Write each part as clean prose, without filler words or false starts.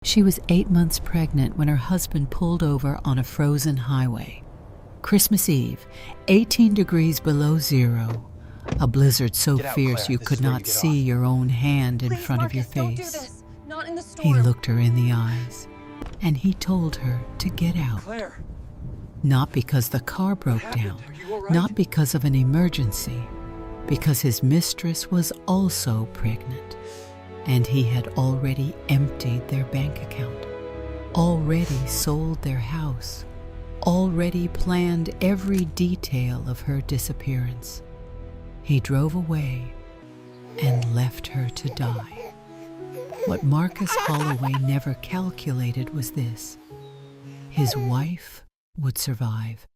She was 8 months pregnant when her husband pulled over on a frozen highway. Christmas Eve, 18 degrees below zero. A blizzard so Get out, fierce Claire. you This could is where you not get see off. your own hand in Please, front of your Marcus, don't do face. this. Not in the He storm. looked her in the eyes, and he told her to get out. Claire, Not because the car broke happened? down, Are you all right? not because of an emergency, because his mistress was also pregnant, and he had already emptied their bank account, already sold their house, already planned every detail of her disappearance. He drove away and left her to die. What Marcus Holloway never calculated was this: his wife would survive.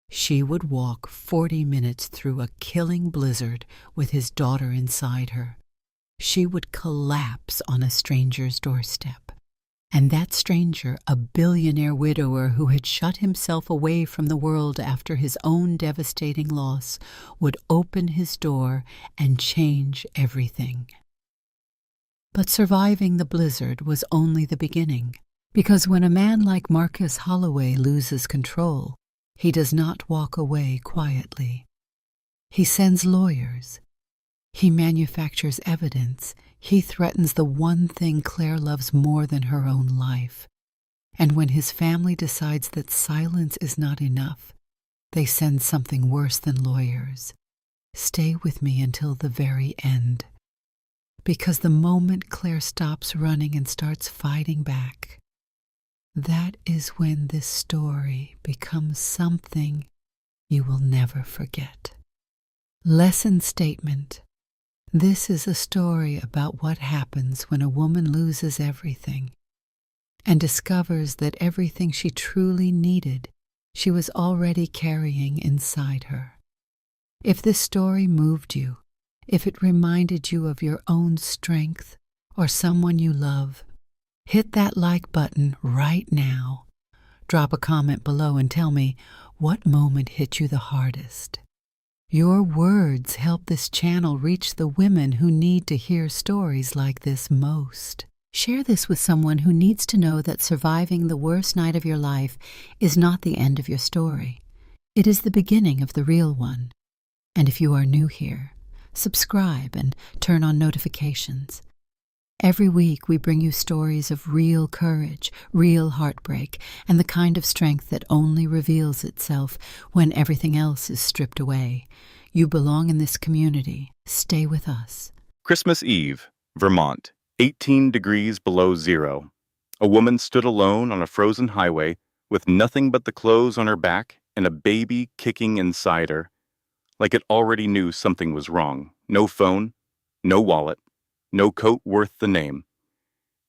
She would walk 40 minutes through a killing blizzard with his daughter inside her. She would collapse on a stranger's doorstep. And that stranger, a billionaire widower who had shut himself away from the world after his own devastating loss, would open his door and change everything. But surviving the blizzard was only the beginning, because when a man like Marcus Holloway loses control, he does not walk away quietly. He sends lawyers. He manufactures evidence. He threatens the one thing Claire loves more than her own life. And when his family decides that silence is not enough, they send something worse than lawyers. Stay with me until the very end. Because the moment Claire stops running and starts fighting back, that is when this story becomes something you will never forget. Lesson statement. This is a story about what happens when a woman loses everything and discovers that everything she truly needed, she was already carrying inside her. If this story moved you, if it reminded you of your own strength or someone you love, hit that like button right now. Drop a comment below and tell me what moment hit you the hardest. Your words help this channel reach the women who need to hear stories like this most. Share this with someone who needs to know that surviving the worst night of your life is not the end of your story. It is the beginning of the real one. And if you are new here, subscribe and turn on notifications. Every week we bring you stories of real courage, real heartbreak, and the kind of strength that only reveals itself when everything else is stripped away. You belong in this community. Stay with us. Christmas Eve, Vermont, 18 degrees below zero. A woman stood alone on a frozen highway with nothing but the clothes on her back and a baby kicking inside her, like it already knew something was wrong. No phone, no wallet, no coat worth the name.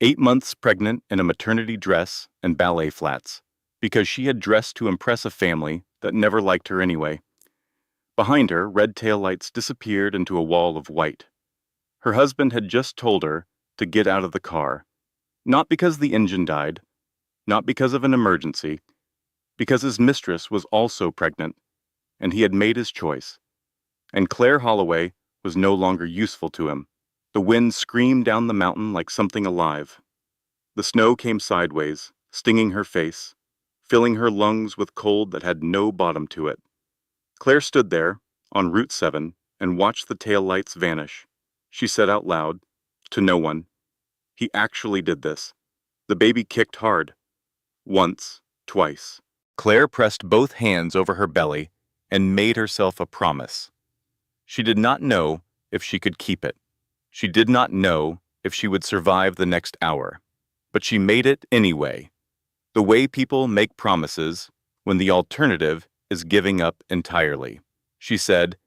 8 months pregnant in a maternity dress and ballet flats, because she had dressed to impress a family that never liked her anyway. Behind her, red taillights disappeared into a wall of white. Her husband had just told her to get out of the car, not because the engine died, not because of an emergency, because his mistress was also pregnant, and he had made his choice. And Claire Holloway was no longer useful to him. The wind screamed down the mountain like something alive. The snow came sideways, stinging her face, filling her lungs with cold that had no bottom to it. Claire stood there, on Route 7, and watched the taillights vanish. She said out loud, to no one, "He actually did this." The baby kicked hard. Once, twice. Claire pressed both hands over her belly and made herself a promise. She did not know if she could keep it. She did not know if she would survive the next hour, but she made it anyway. The way people make promises when the alternative is giving up entirely. She said,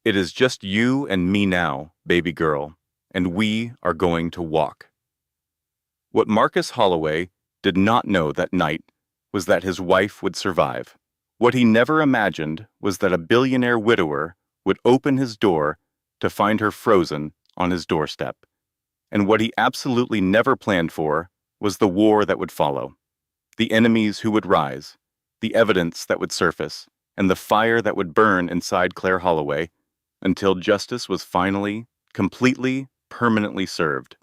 "It is just you and me now, baby girl, and we are going to walk." What Marcus Holloway did not know that night was that his wife would survive. What he never imagined was that a billionaire widower would open his door to find her frozen on his doorstep. And what he absolutely never planned for was the war that would follow, the enemies who would rise, the evidence that would surface, and the fire that would burn inside Claire Holloway until justice was finally, completely, permanently served.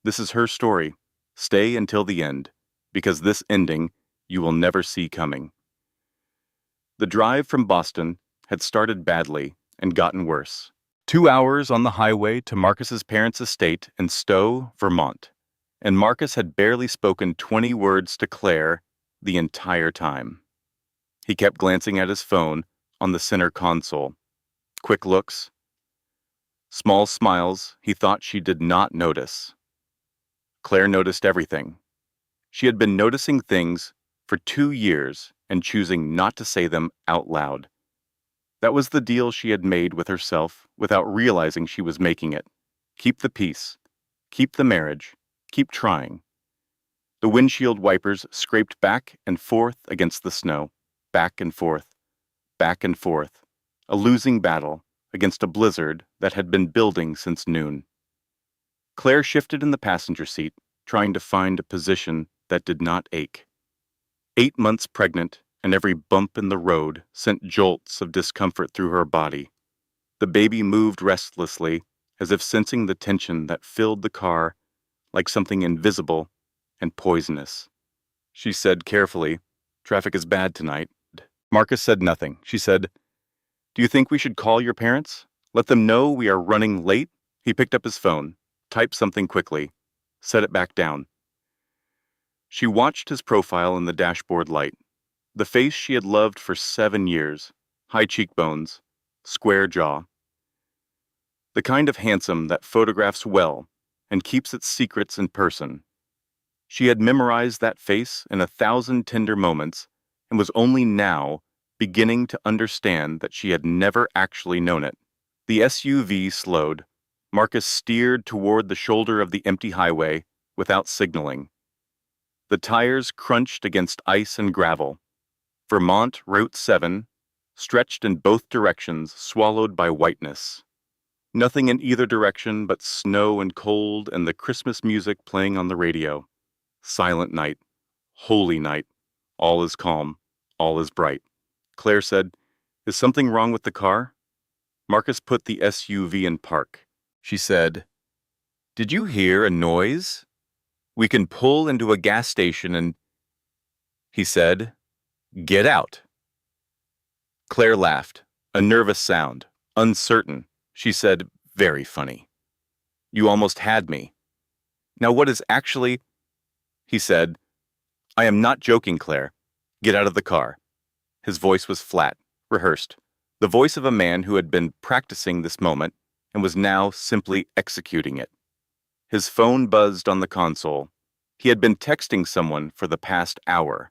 This is her story. Stay until the end, because this ending you will never see coming. The drive from Boston had started badly and gotten worse. 2 hours on the highway to Marcus's parents' estate in Stowe, Vermont, and Marcus had barely spoken 20 words to Claire the entire time. He kept glancing at his phone on the center console. Quick looks, small smiles he thought she did not notice. Claire noticed everything. She had been noticing things for 2 years and choosing not to say them out loud. That was the deal she had made with herself without realizing she was making it. Keep the peace. Keep the marriage. Keep trying. The windshield wipers scraped back and forth against the snow. Back and forth. Back and forth. A losing battle against a blizzard that had been building since noon. Claire shifted in the passenger seat, trying to find a position that did not ache. 8 months pregnant, and every bump in the road sent jolts of discomfort through her body. The baby moved restlessly, as if sensing the tension that filled the car like something invisible and poisonous. She said carefully, "Traffic is bad tonight." Marcus said nothing. She said, "Do you think we should call your parents? Let them know we are running late?" He picked up his phone, typed something quickly, set it back down. She watched his profile in the dashboard light. The face she had loved for 7 years, high cheekbones, square jaw. The kind of handsome that photographs well and keeps its secrets in person. She had memorized that face in 1,000 tender moments and was only now beginning to understand that she had never actually known it. The SUV slowed. Marcus steered toward the shoulder of the empty highway without signaling. The tires crunched against ice and gravel. Vermont Route 7, stretched in both directions, swallowed by whiteness. Nothing in either direction but snow and cold and the Christmas music playing on the radio. Silent night. Holy night. All is calm. All is bright. Claire said, "Is something wrong with the car?" Marcus put the SUV in park. She said, "Did you hear a noise? We can pull into a gas station and—" He said, "Get out." Claire laughed, a nervous sound, uncertain. She said, "Very funny. You almost had me. Now what is actually—" He said, "I am not joking, Claire. Get out of the car." His voice was flat, rehearsed, the voice of a man who had been practicing this moment and was now simply executing it. His phone buzzed on the console. He had been texting someone for the past hour.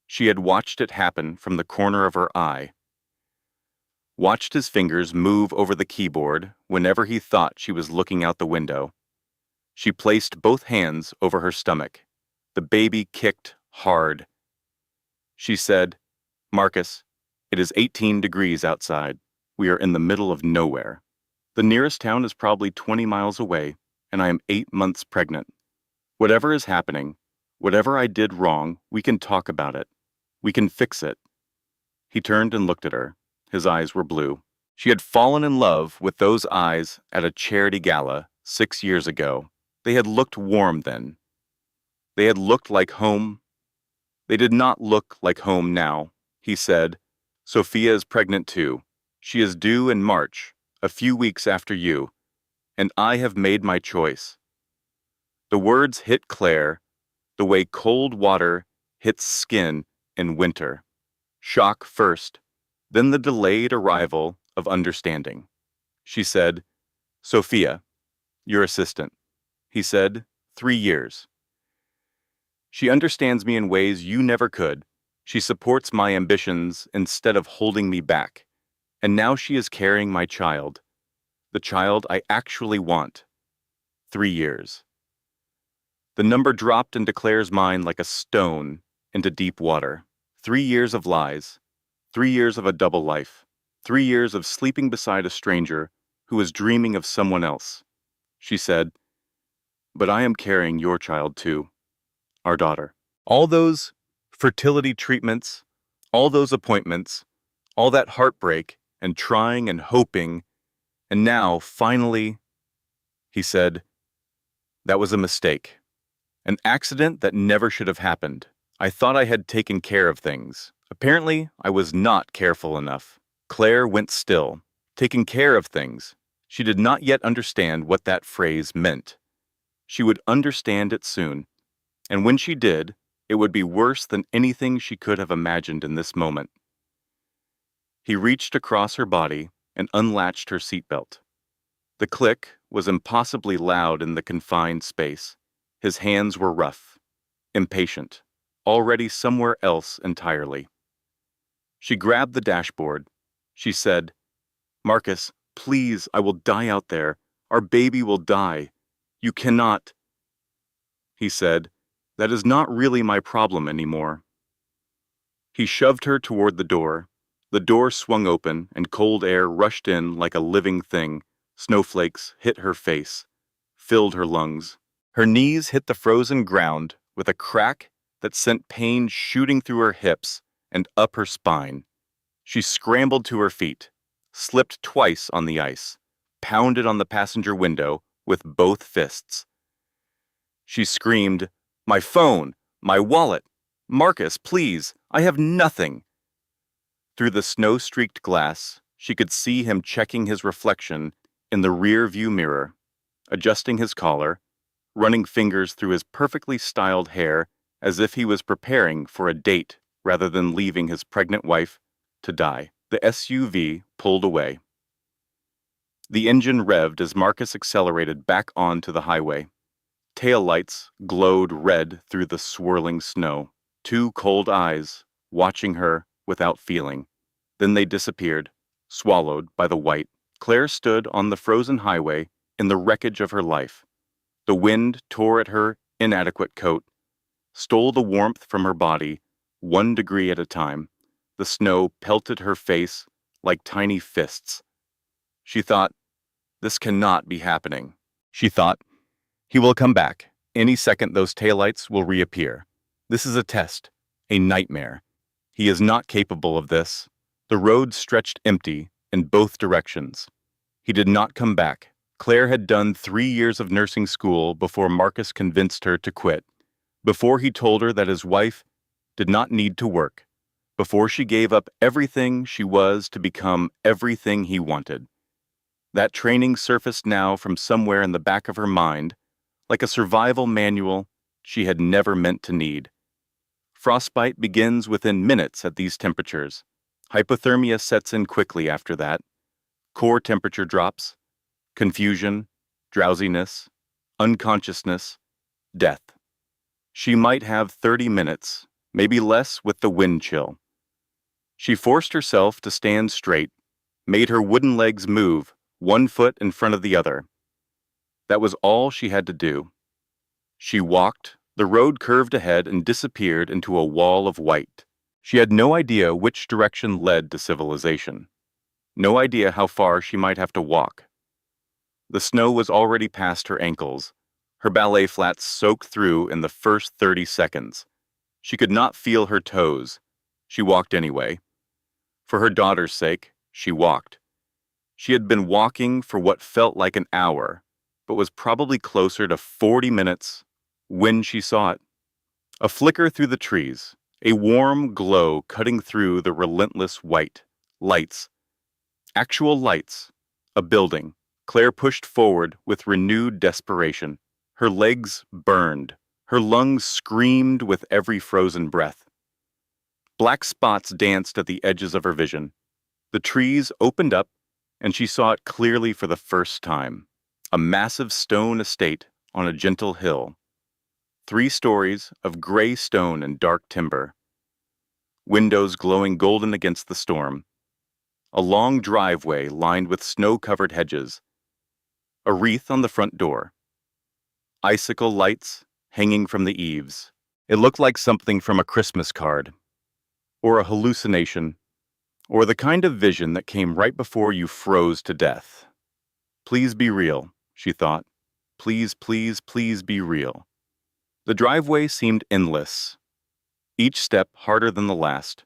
She had watched it happen from the corner of her eye. Watched his fingers move over the keyboard whenever he thought she was looking out the window. She placed both hands over her stomach. The baby kicked hard. She said, "Marcus, it is 18 degrees outside. We are in the middle of nowhere. The nearest town is probably 20 miles away, and I am 8 months pregnant. Whatever is happening, whatever I did wrong, we can talk about it. We can fix it." He turned and looked at her. His eyes were blue. She had fallen in love with those eyes at a charity gala 6 years ago. They had looked warm then. They had looked like home. They did not look like home now. He said, "Sophia is pregnant too. She is due in March, a few weeks after you, and I have made my choice." The words hit Claire the way cold water hits skin in winter. Shock first, then the delayed arrival of understanding. She said, "Sophia, your assistant." He said, 3 years. "She understands me in ways you never could. She supports my ambitions instead of holding me back. And now she is carrying my child, the child I actually want. 3 years." The number dropped into Claire's mind like a stone into deep water. 3 years of lies. 3 years of a double life. 3 years of sleeping beside a stranger who was dreaming of someone else. She said, "But I am carrying your child too, our daughter." All those fertility treatments, all those appointments, all that heartbreak and trying and hoping, and now, finally, he said, "That was a mistake. An accident that never should have happened. I thought I had taken care of things. Apparently, I was not careful enough. Claire went still. Taking care of things. She did not yet understand what that phrase meant. She would understand it soon, and when she did, it would be worse than anything she could have imagined in this moment. He reached across her body and unlatched her seatbelt. The click was impossibly loud in the confined space. His hands were rough, impatient, already somewhere else entirely. She grabbed the dashboard. She said, "Marcus, please, I will die out there. Our baby will die. You cannot." He said, "That is not really my problem anymore." He shoved her toward the door. The door swung open, and cold air rushed in like a living thing. Snowflakes hit her face, filled her lungs. Her knees hit the frozen ground with a crack that sent pain shooting through her hips and up her spine. She scrambled to her feet, slipped twice on the ice, pounded on the passenger window with both fists. She screamed, "My phone! My wallet! Marcus, please! I have nothing!" Through the snow-streaked glass, she could see him checking his reflection in the rear-view mirror, adjusting his collar, running fingers through his perfectly styled hair as if he was preparing for a date rather than leaving his pregnant wife to die. The SUV pulled away. The engine revved as Marcus accelerated back onto the highway. Taillights glowed red through the swirling snow. Two cold eyes, watching her without feeling. Then they disappeared, swallowed by the white. Claire stood on the frozen highway in the wreckage of her life. The wind tore at her inadequate coat, stole the warmth from her body, 1 degree at a time. The snow pelted her face like tiny fists. She thought, "This cannot be happening." She thought, "He will come back. Any second those taillights will reappear. This is a test, a nightmare. He is not capable of this." The road stretched empty in both directions. He did not come back. Claire had done 3 years of nursing school before Marcus convinced her to quit, before he told her that his wife did not need to work, before she gave up everything she was to become everything he wanted. That training surfaced now from somewhere in the back of her mind, like a survival manual she had never meant to need. Frostbite begins within minutes at these temperatures. Hypothermia sets in quickly after that. Core temperature drops, confusion, drowsiness, unconsciousness, death. She might have 30 minutes, maybe less with the wind chill. She forced herself to stand straight, made her wooden legs move, 1 foot in front of the other. That was all she had to do. She walked, the road curved ahead and disappeared into a wall of white. She had no idea which direction led to civilization. No idea how far she might have to walk. The snow was already past her ankles. Her ballet flats soaked through in the first 30 seconds. She could not feel her toes. She walked anyway. For her daughter's sake, she walked. She had been walking for what felt like an hour, but was probably closer to 40 minutes when she saw it. A flicker through the trees, a warm glow cutting through the relentless white. Lights. Actual lights. A building. Claire pushed forward with renewed desperation. Her legs burned. Her lungs screamed with every frozen breath. Black spots danced at the edges of her vision. The trees opened up, and she saw it clearly for the first time. A massive stone estate on a gentle hill. 3 stories of gray stone and dark timber. Windows glowing golden against the storm. A long driveway lined with snow-covered hedges. A wreath on the front door. Icicle lights hanging from the eaves. It looked like something from a Christmas card, or a hallucination, or the kind of vision that came right before you froze to death. Please be real, she thought. Please, please, please be real. The driveway seemed endless, each step harder than the last.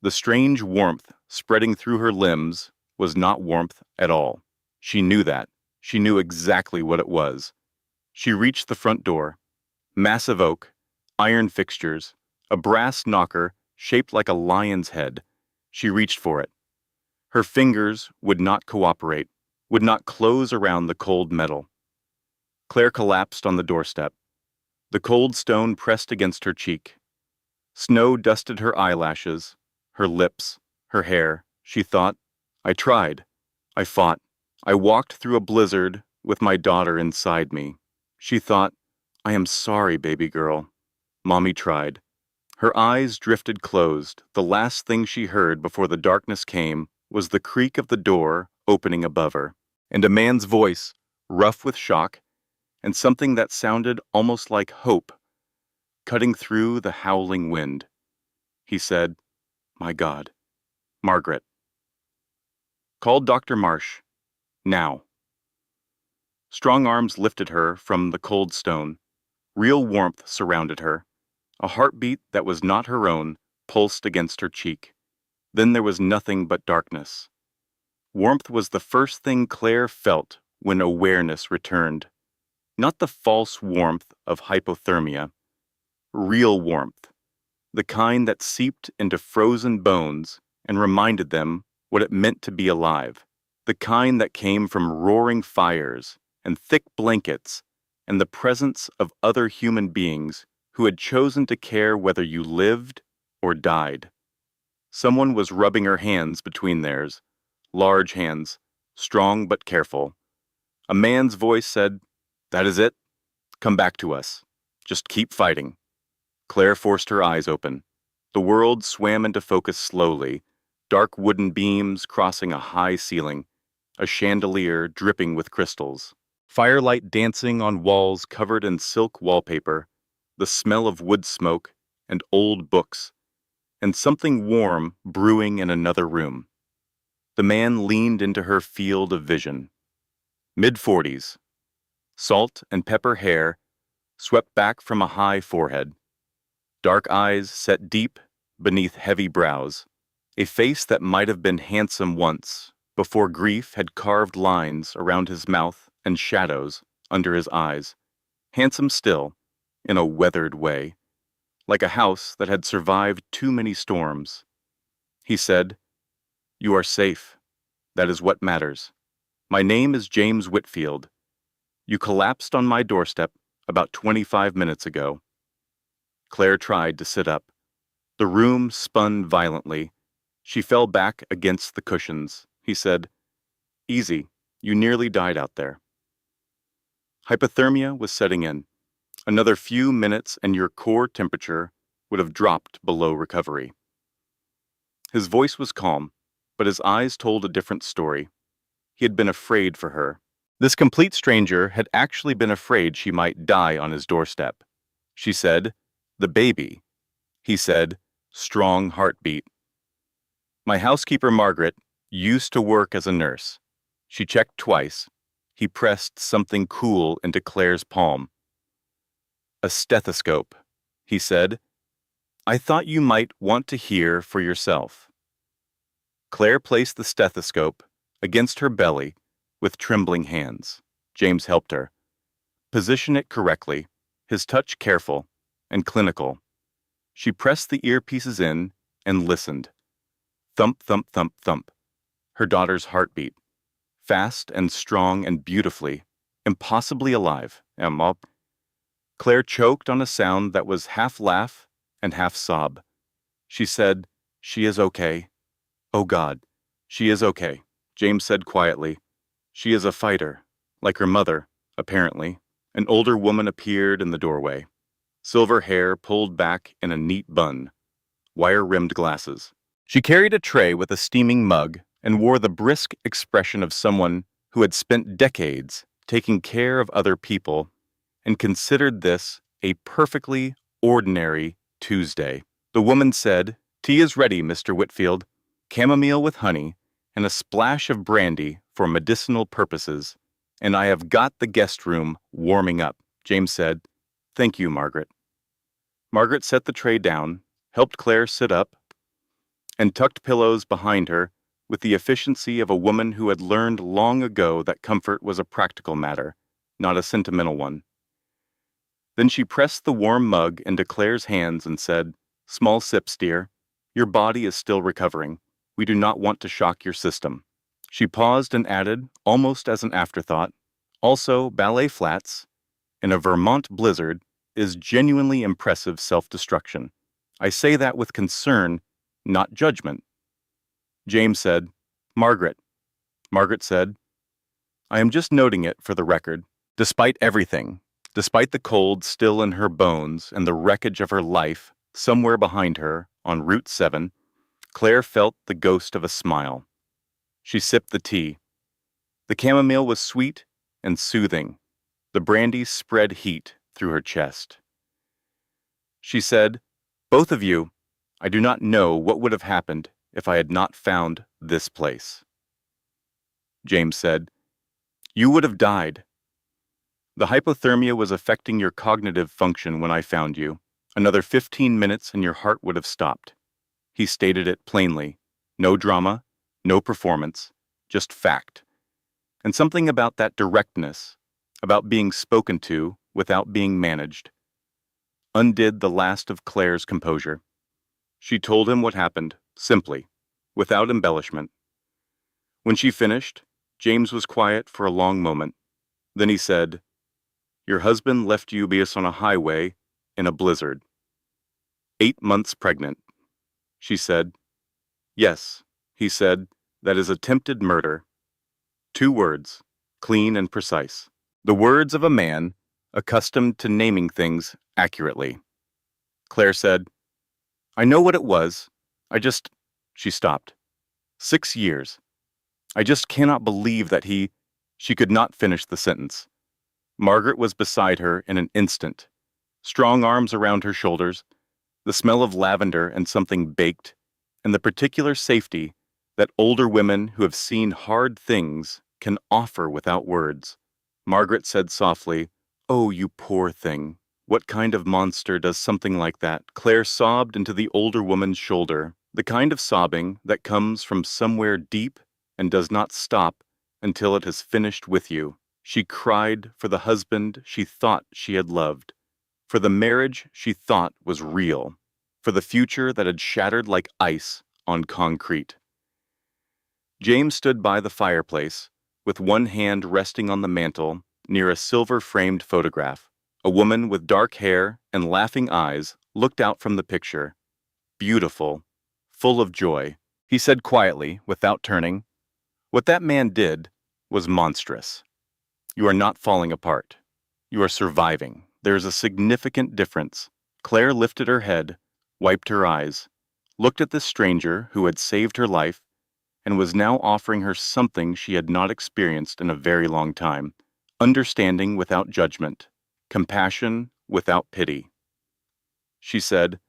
The strange warmth spreading through her limbs was not warmth at all. She knew that. She knew exactly what it was. She reached the front door. Massive oak, iron fixtures, a brass knocker shaped like a lion's head. She reached for it. Her fingers would not cooperate, would not close around the cold metal. Claire collapsed on the doorstep. The cold stone pressed against her cheek. Snow dusted her eyelashes, her lips, her hair. She thought, I tried. I fought. I walked through a blizzard with my daughter inside me. She thought, I am sorry, baby girl. Mommy tried. Her eyes drifted closed. The last thing she heard before the darkness came was the creak of the door opening above her, and a man's voice, rough with shock, and something that sounded almost like hope, cutting through the howling wind. He said, My God, Margaret. Call Dr. Marsh. Now. Strong arms lifted her from the cold stone. Real warmth surrounded her. A heartbeat that was not her own pulsed against her cheek. Then there was nothing but darkness. Warmth was the first thing Claire felt when awareness returned. Not the false warmth of hypothermia. Real warmth. The kind that seeped into frozen bones and reminded them what it meant to be alive. The kind that came from roaring fires and thick blankets and the presence of other human beings who had chosen to care whether you lived or died. Someone was rubbing her hands between theirs, large hands, strong but careful. A man's voice said, That is it. Come back to us. Just keep fighting. Claire forced her eyes open. The world swam into focus slowly, dark wooden beams crossing a high ceiling, a chandelier dripping with crystals, firelight dancing on walls covered in silk wallpaper, the smell of wood smoke and old books, and something warm brewing in another room. The man leaned into her field of vision. Mid-40s, salt and pepper hair swept back from a high forehead, dark eyes set deep beneath heavy brows, a face that might have been handsome once, before grief had carved lines around his mouth and shadows under his eyes, handsome still, in a weathered way, like a house that had survived too many storms. He said, You are safe. That is what matters. My name is James Whitfield. You collapsed on my doorstep about 25 minutes ago. Claire tried to sit up. The room spun violently. She fell back against the cushions. He said, Easy, you nearly died out there. Hypothermia was setting in. Another few minutes and your core temperature would have dropped below recovery. His voice was calm, but his eyes told a different story. He had been afraid for her. This complete stranger had actually been afraid she might die on his doorstep. She said, The baby. He said, Strong heartbeat. My housekeeper, Margaret, used to work as a nurse. She checked twice. He pressed something cool into Claire's palm. A stethoscope, he said. I thought you might want to hear for yourself. Claire placed the stethoscope against her belly with trembling hands. James helped her. Position it correctly, his touch careful and clinical. She pressed the earpieces in and listened. Thump, thump, thump, thump. Her daughter's heartbeat. Fast and strong and beautifully, impossibly alive. Claire choked on a sound that was half laugh and half sob. She said, She is okay. Oh God, she is okay, James said quietly. She is a fighter, like her mother, apparently. An older woman appeared in the doorway. Silver hair pulled back in a neat bun. Wire-rimmed glasses. She carried a tray with a steaming mug and wore the brisk expression of someone who had spent decades taking care of other people and considered this a perfectly ordinary Tuesday. The woman said, Tea is ready, Mr. Whitfield. Chamomile with honey and a splash of brandy for medicinal purposes, and I have got the guest room warming up, James said. Thank you, Margaret. Margaret set the tray down, helped Claire sit up, and tucked pillows behind her with the efficiency of a woman who had learned long ago that comfort was a practical matter, not a sentimental one. Then she pressed the warm mug into Claire's hands and said, "Small sips, dear. Your body is still recovering. We do not want to shock your system." She paused and added, almost as an afterthought, "Also, ballet flats, in a Vermont blizzard, is genuinely impressive self-destruction. I say that with concern, not judgment." James said, "Margaret." Margaret said, "I am just noting it for the record. Despite everything, despite the cold still in her bones and the wreckage of her life somewhere behind her on Route 7, Claire felt the ghost of a smile. She sipped the tea. The chamomile was sweet and soothing. The brandy spread heat through her chest. She said, "Both of you, I do not know what would have happened if I had not found this place." James said, "You would have died. The hypothermia was affecting your cognitive function when I found you. Another 15 minutes and your heart would have stopped." He stated it plainly. No drama, no performance, just fact. And something about that directness, about being spoken to without being managed, undid the last of Claire's composure. She told him what happened, simply, without embellishment. When she finished, James was quiet for a long moment. Then he said, "Your husband left you us on a highway in a blizzard. 8 months pregnant." She said, "Yes," he said, "that is attempted murder." 2 words, clean and precise. The words of a man accustomed to naming things accurately. Claire said, "I know what it was. She stopped. 6 years. I just cannot believe that he—" She could not finish the sentence. Margaret was beside her in an instant, strong arms around her shoulders, the smell of lavender and something baked, and the particular safety that older women who have seen hard things can offer without words. Margaret said softly, "Oh, you poor thing. What kind of monster does something like that?" Claire sobbed into the older woman's shoulder, the kind of sobbing that comes from somewhere deep and does not stop until it has finished with you. She cried for the husband she thought she had loved, for the marriage she thought was real, for the future that had shattered like ice on concrete. James stood by the fireplace, with one hand resting on the mantel near a silver-framed photograph. A woman with dark hair and laughing eyes looked out from the picture, beautiful, full of joy. He said quietly, without turning, "What that man did was monstrous. You are not falling apart. You are surviving. There is a significant difference." Claire lifted her head, wiped her eyes, looked at this stranger who had saved her life and was now offering her something she had not experienced in a very long time: understanding without judgment, compassion without pity. She said,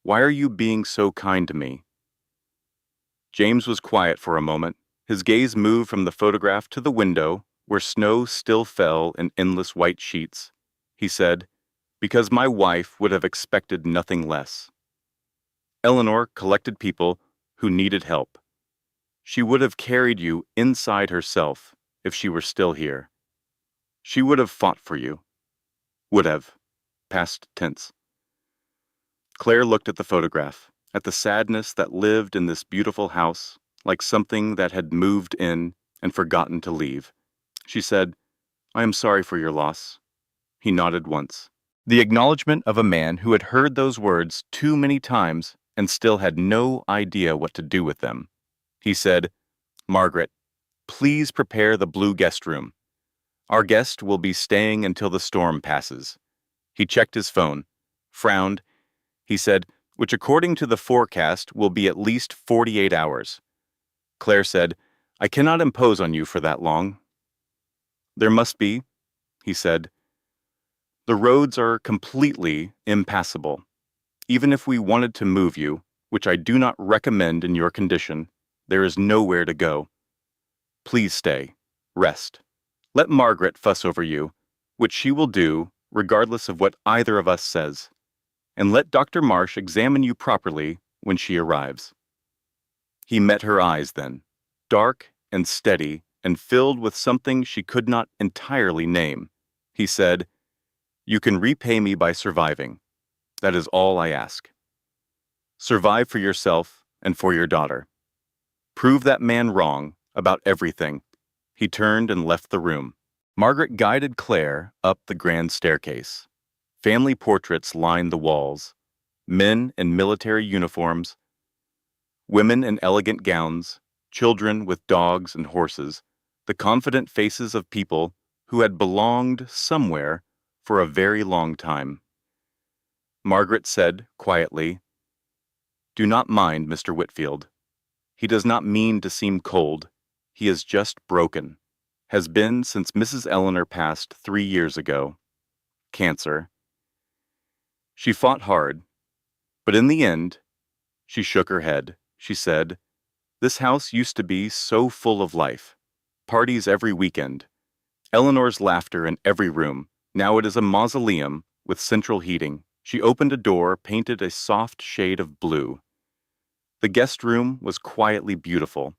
"Why are you being so kind to me?" James was quiet for a moment. His gaze moved from the photograph to the window, where snow still fell in endless white sheets. He said, "Because my wife would have expected nothing less. Eleanor collected people who needed help. She would have carried you inside herself if she were still here. She would have fought for you. Would have. Past tense." Claire looked at the photograph, at the sadness that lived in this beautiful house, like something that had moved in and forgotten to leave. She said, "I am sorry for your loss." He nodded once. The acknowledgement of a man who had heard those words too many times and still had no idea what to do with them. He said, "Margaret, please prepare the blue guest room. Our guest will be staying until the storm passes." He checked his phone, frowned. He said, "Which according to the forecast will be at least 48 hours. Claire said, "I cannot impose on you for that long." "There must be," he said. "The roads are completely impassable. Even if we wanted to move you, which I do not recommend in your condition, there is nowhere to go. Please stay. Rest. Let Margaret fuss over you, which she will do regardless of what either of us says. And let Dr. Marsh examine you properly when she arrives." He met her eyes then, dark and steady and filled with something she could not entirely name. He said, You can repay me by surviving. That is all I ask. Survive for yourself and for your daughter. Prove that man wrong about everything." He turned and left the room. Margaret guided Claire up the grand staircase. Family portraits lined the walls. Men in military uniforms, women in elegant gowns, children with dogs and horses, the confident faces of people who had belonged somewhere for a very long time. Margaret said quietly, "Do not mind Mr. Whitfield. He does not mean to seem cold. He is just broken. Has been since Mrs. Eleanor passed 3 years ago. Cancer." She fought hard, but in the end, she shook her head. She said, "This house used to be so full of life. Parties every weekend. Eleanor's laughter in every room. Now it is a mausoleum with central heating." She opened a door painted a soft shade of blue. The guest room was quietly beautiful.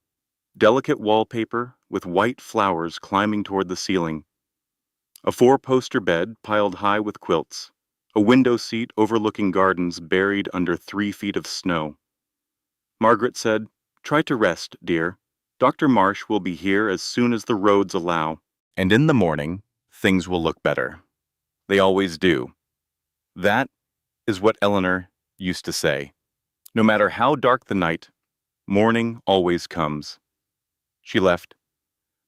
Delicate wallpaper with white flowers climbing toward the ceiling. A 4-poster bed piled high with quilts. A window seat overlooking gardens buried under 3 feet of snow. Margaret said, "Try to rest, dear. Dr. Marsh will be here as soon as the roads allow. And in the morning, things will look better. They always do." That is what Eleanor used to say. No matter how dark the night, morning always comes. She left.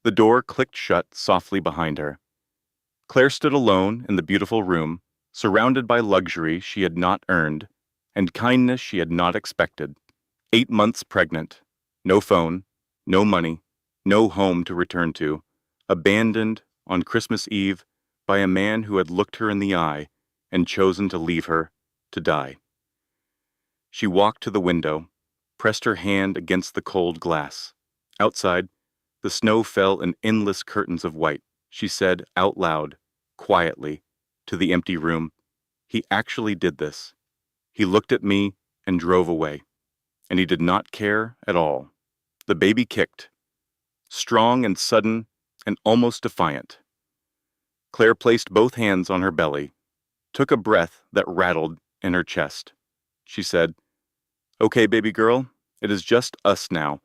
The door clicked shut softly behind her. Claire stood alone in the beautiful room, surrounded by luxury she had not earned and kindness she had not expected. 8 months pregnant, no phone, no money, no home to return to, abandoned on Christmas Eve by a man who had looked her in the eye and chosen to leave her to die. She walked to the window, pressed her hand against the cold glass. Outside, the snow fell in endless curtains of white. She said out loud, quietly, to the empty room, "He actually did this. He looked at me and drove away. And he did not care at all." The baby kicked, strong and sudden and almost defiant. Claire placed both hands on her belly, took a breath that rattled in her chest. She said, "Okay, baby girl, it is just us now.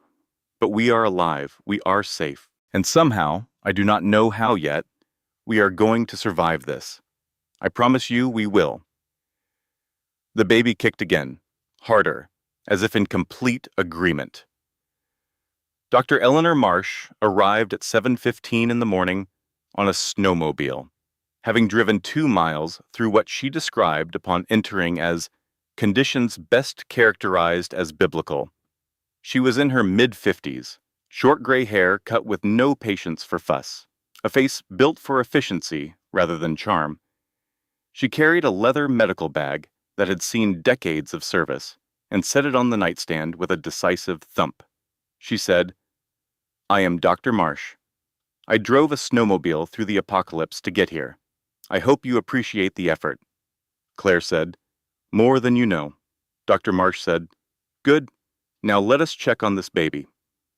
But we are alive, we are safe. And somehow, I do not know how yet, we are going to survive this. I promise you we will." The baby kicked again, harder, as if in complete agreement. Dr. Eleanor Marsh arrived at 7:15 in the morning on a snowmobile, having driven 2 miles through what she described upon entering as conditions best characterized as biblical. She was in her mid-50s, short gray hair cut with no patience for fuss, a face built for efficiency rather than charm. She carried a leather medical bag that had seen decades of service and set it on the nightstand with a decisive thump. She said, "I am Dr. Marsh. I drove a snowmobile through the apocalypse to get here. I hope you appreciate the effort." Claire said, "More than you know." Dr. Marsh said, "Good. Now let us check on this baby."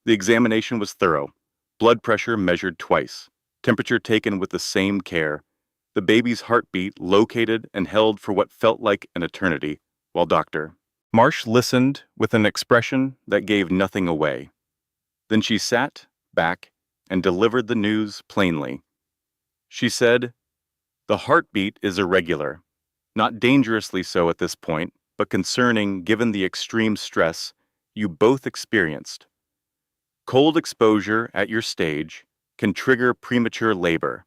The examination was thorough. Blood pressure measured twice. Temperature taken with the same care. The baby's heartbeat located and held for what felt like an eternity, while Dr. Marsh listened with an expression that gave nothing away. Then she sat back and delivered the news plainly. She said, "The heartbeat is irregular, not dangerously so at this point, but concerning given the extreme stress you both experienced. Cold exposure at your stage can trigger premature labor.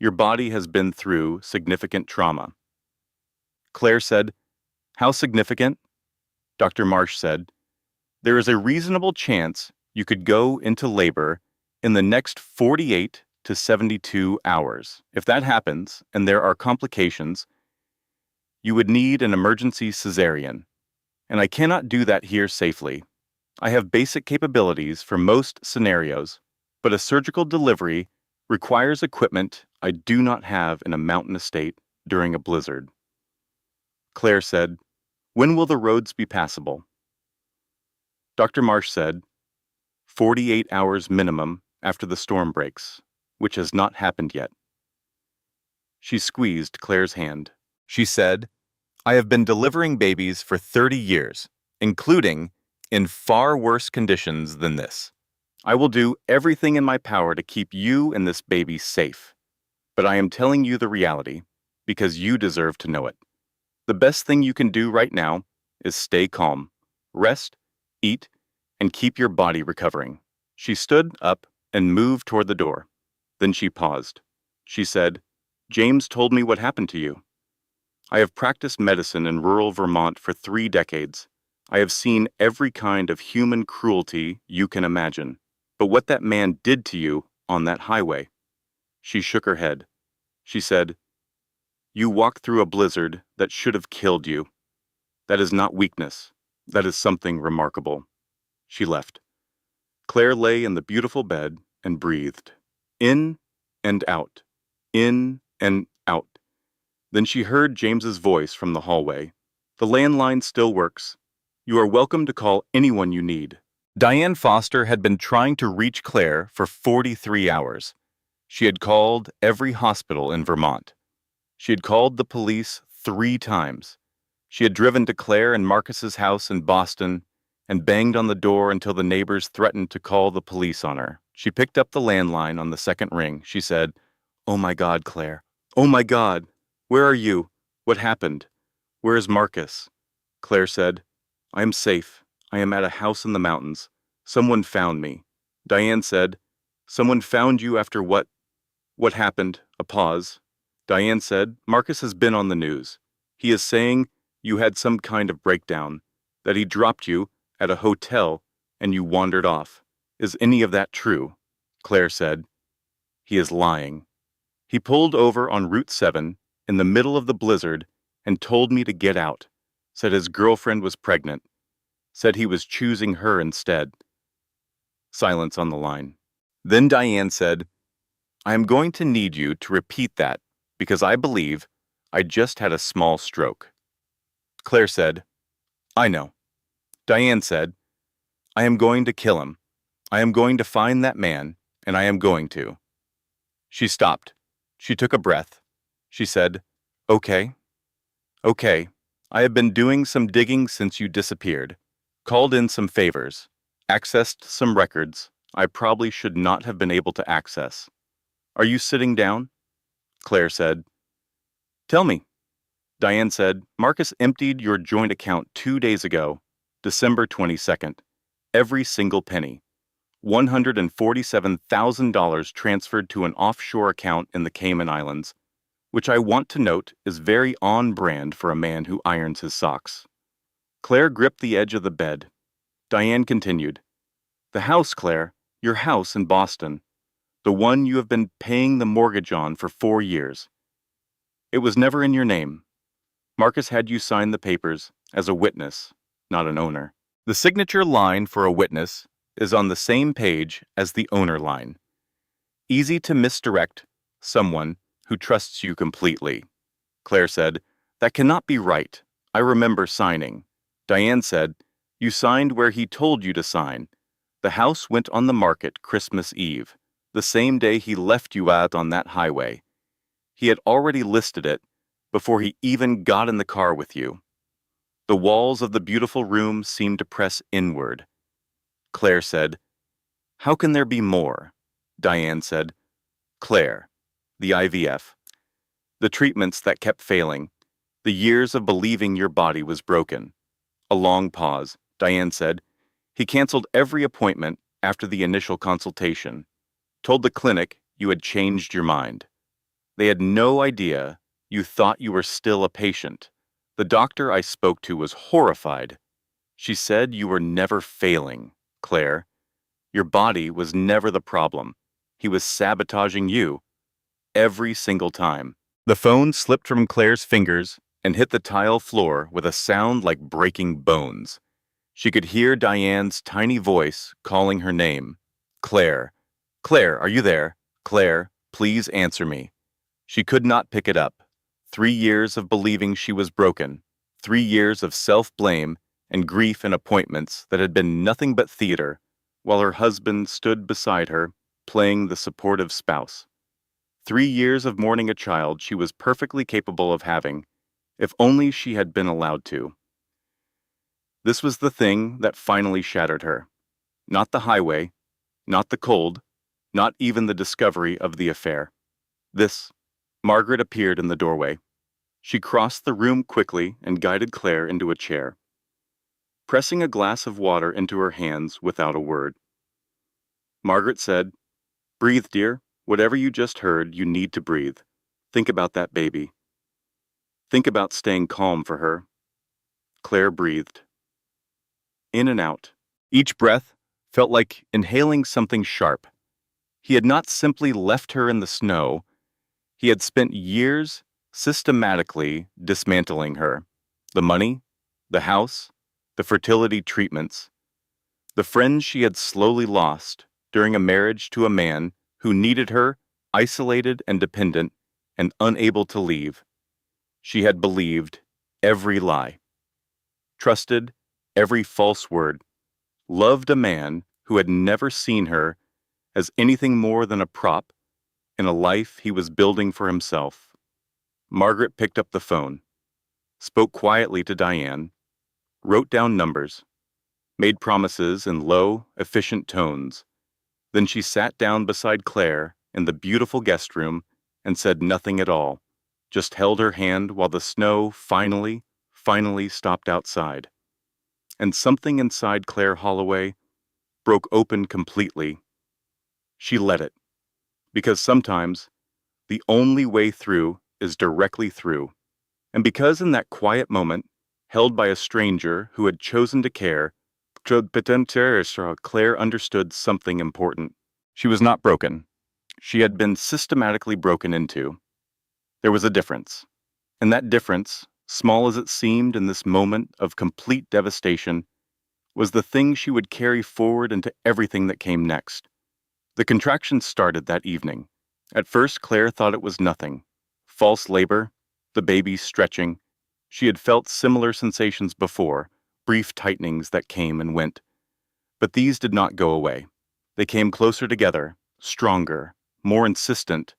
Your body has been through significant trauma." Claire said, "How significant?" Dr. Marsh said, "There is a reasonable chance you could go into labor in the next 48 to 72 hours. If that happens, and there are complications, you would need an emergency cesarean. And I cannot do that here safely. I have basic capabilities for most scenarios, but a surgical delivery requires equipment I do not have in a mountain estate during a blizzard." Claire said, "When will the roads be passable?" Dr. Marsh said, 48 hours minimum after the storm breaks, which has not happened yet." She squeezed Claire's hand. She said, I have been delivering babies for 30 years, including in far worse conditions than this. I will do everything in my power to keep you and this baby safe. But I am telling you the reality because you deserve to know it. The best thing you can do right now is stay calm, rest, eat, and keep your body recovering. She stood up and moved toward the door. Then she paused. She said, James told me what happened to you. I have practiced medicine in rural Vermont for 3 decades. I have seen every kind of human cruelty you can imagine. But what that man did to you on that highway. She shook her head. She said, You walked through a blizzard that should have killed you. That is not weakness. That is something remarkable. She left. Claire lay in the beautiful bed and breathed. In and out. In and out. Then she heard James's voice from the hallway. The landline still works. You are welcome to call anyone you need. Diane Foster had been trying to reach Claire for 43 hours. She had called every hospital in Vermont. She had called the police 3 times. She had driven to Claire and Marcus's house in Boston and banged on the door until the neighbors threatened to call the police on her. She picked up the landline on the second ring. She said, Oh my God, Claire. Oh my God. Where are you? What happened? Where is Marcus? Claire said, I am safe. I am at a house in the mountains. Someone found me. Diane said, Someone found you after what? What happened? A pause. Diane said, Marcus has been on the news. He is saying you had some kind of breakdown, that he dropped you at a hotel and you wandered off. Is any of that true? Claire said, He is lying. He pulled over on Route 7 in the middle of the blizzard and told me to get out. Said his girlfriend was pregnant. Said he was choosing her instead. Silence on the line. Then Diane said, I am going to need you to repeat that because I believe I just had a small stroke. Claire said, I know. Diane said, I am going to kill him. I am going to find that man, and I am going to. She stopped. She took a breath. She said, Okay. Okay. I have been doing some digging since you disappeared. Called in some favors. Accessed some records I probably should not have been able to access. Are you sitting down? Claire said, Tell me. Diane said, Marcus emptied your joint account 2 days ago, December 22nd. Every single penny. $147,000 transferred to an offshore account in the Cayman Islands, which I want to note is very on brand for a man who irons his socks. Claire gripped the edge of the bed. Diane continued, The house, Claire, your house in Boston, the one you have been paying the mortgage on for 4 years. It was never in your name. Marcus had you sign the papers as a witness, not an owner. The signature line for a witness is on the same page as the owner line. Easy to misdirect someone who trusts you completely. Claire said, That cannot be right. I remember signing. Diane said, You signed where he told you to sign. The house went on the market Christmas Eve, the same day he left you out on that highway. He had already listed it before he even got in the car with you. The walls of the beautiful room seemed to press inward. Claire said, How can there be more? Diane said, Claire, the IVF, the treatments that kept failing, the years of believing your body was broken. A long pause. Diane said, He canceled every appointment after the initial consultation, told the clinic you had changed your mind. They had no idea you thought you were still a patient. The doctor I spoke to was horrified. She said you were never failing, Claire. Your body was never the problem. He was sabotaging you every single time. The phone slipped from Claire's fingers and hit the tile floor with a sound like breaking bones. She could hear Diane's tiny voice calling her name. Claire. Claire, are you there? Claire, please answer me. She could not pick it up. 3 years of believing she was broken. 3 years of self-blame and grief and appointments that had been nothing but theater, while her husband stood beside her, playing the supportive spouse. 3 years of mourning a child she was perfectly capable of having, if only she had been allowed to. This was the thing that finally shattered her. Not the highway, not the cold, not even the discovery of the affair. This. Margaret appeared in the doorway. She crossed the room quickly and guided Claire into a chair, pressing a glass of water into her hands without a word. Margaret said, "Breathe, dear. Whatever you just heard, you need to breathe. Think about that baby. Think about staying calm for her." Claire breathed. In and out. Each breath felt like inhaling something sharp. He had not simply left her in the snow. He had spent years systematically dismantling her. The money, the house, the fertility treatments, the friends she had slowly lost during a marriage to a man who needed her, isolated and dependent, and unable to leave. She had believed every lie, trusted every false word, loved a man who had never seen her as anything more than a prop in a life he was building for himself. Margaret picked up the phone, spoke quietly to Diane, wrote down numbers, made promises in low, efficient tones. Then she sat down beside Claire in the beautiful guest room and said nothing at all, just held her hand while the snow finally stopped outside. And something inside Claire Holloway broke open completely. She let it, because sometimes the only way through is directly through. And because in that quiet moment, held by a stranger who had chosen to care, Claire understood something important. She was not broken. She had been systematically broken into. There was a difference. And that difference, small as it seemed in this moment of complete devastation, was the thing she would carry forward into everything that came next. The contractions started that evening. At first, Claire thought it was nothing. False labor, the baby stretching. She had felt similar sensations before, brief tightenings that came and went. But these did not go away. They came closer together, stronger, more insistent,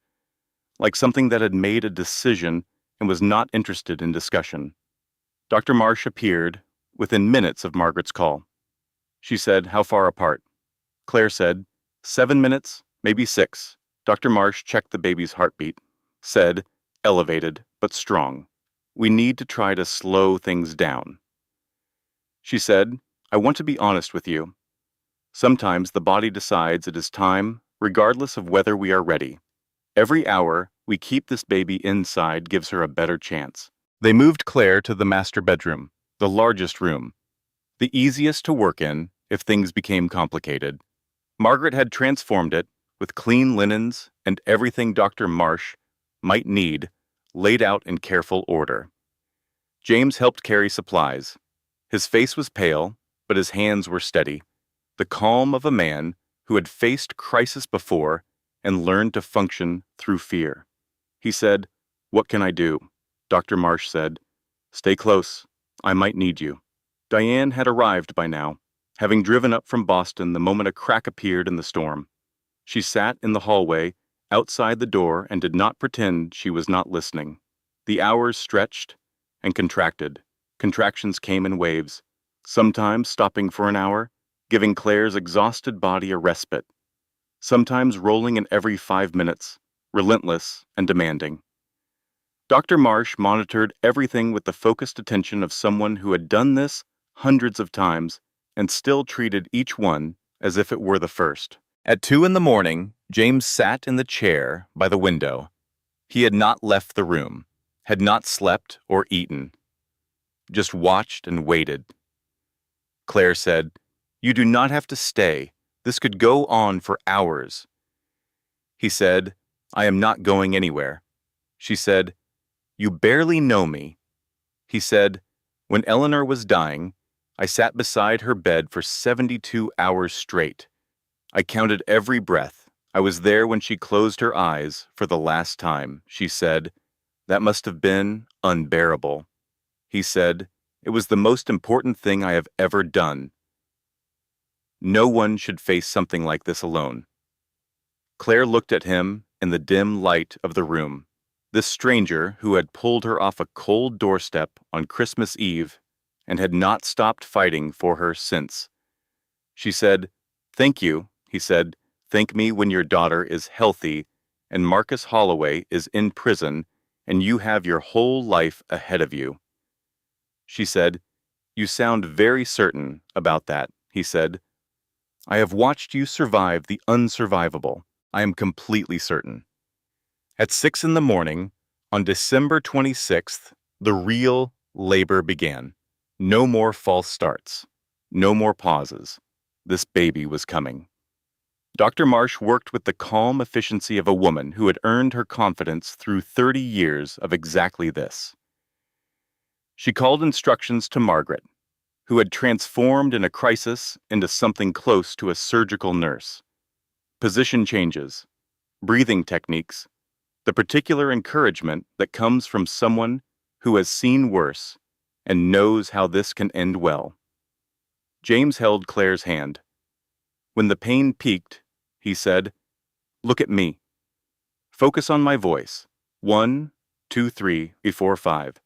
like something that had made a decision and was not interested in discussion. Dr. Marsh appeared within minutes of Margaret's call. She said, "How far apart?" Claire said, 7 minutes, maybe 6. Dr. Marsh checked the baby's heartbeat, said, elevated but strong, "We need to try to slow things down." She said, "I want to be honest with you. Sometimes the body decides it is time, regardless of whether we are ready. Every hour we keep this baby inside gives her a better chance." They moved Claire to the master bedroom, the largest room, the easiest to work in if things became complicated. Margaret had transformed it with clean linens and everything Dr. Marsh might need laid out in careful order. James helped carry supplies. His face was pale, but his hands were steady, the calm of a man who had faced crisis before and learned to function through fear. He said, "What can I do?" Dr. Marsh said, "Stay close. I might need you." Diane had arrived by now, having driven up from Boston the moment a crack appeared in the storm. She sat in the hallway, outside the door, and did not pretend she was not listening. The hours stretched and contracted. Contractions came in waves, sometimes stopping for an hour, giving Claire's exhausted body a respite, sometimes rolling in every 5 minutes, relentless and demanding. Dr. Marsh monitored everything with the focused attention of someone who had done this hundreds of times and still treated each one as if it were the first. At 2 in the morning, James sat in the chair by the window. He had not left the room, had not slept or eaten, just watched and waited. Claire said, "You do not have to stay. This could go on for hours." He said, "I am not going anywhere." She said, "You barely know me." He said, "When Eleanor was dying, I sat beside her bed for 72 hours straight. I counted every breath. I was there when she closed her eyes for the last time." She said, "That must have been unbearable." He said, "It was the most important thing I have ever done. No one should face something like this alone." Claire looked at him in the dim light of the room. This stranger who had pulled her off a cold doorstep on Christmas Eve and had not stopped fighting for her since. She said, "Thank you," he said. "Thank me when your daughter is healthy and Marcus Holloway is in prison and you have your whole life ahead of you." She said, "You sound very certain about that," he said. "I have watched you survive the unsurvivable. I am completely certain." At 6 in the morning, on December 26th, the real labor began. No more false starts. No more pauses. This baby was coming. Dr. Marsh worked with the calm efficiency of a woman who had earned her confidence through 30 years of exactly this. She called instructions to Margaret, who had transformed in a crisis into something close to a surgical nurse. Position changes, breathing techniques, the particular encouragement that comes from someone who has seen worse and knows how this can end well. James held Claire's hand. When the pain peaked, he said, "Look at me. Focus on my voice. 1, 2, 3, 4, 5.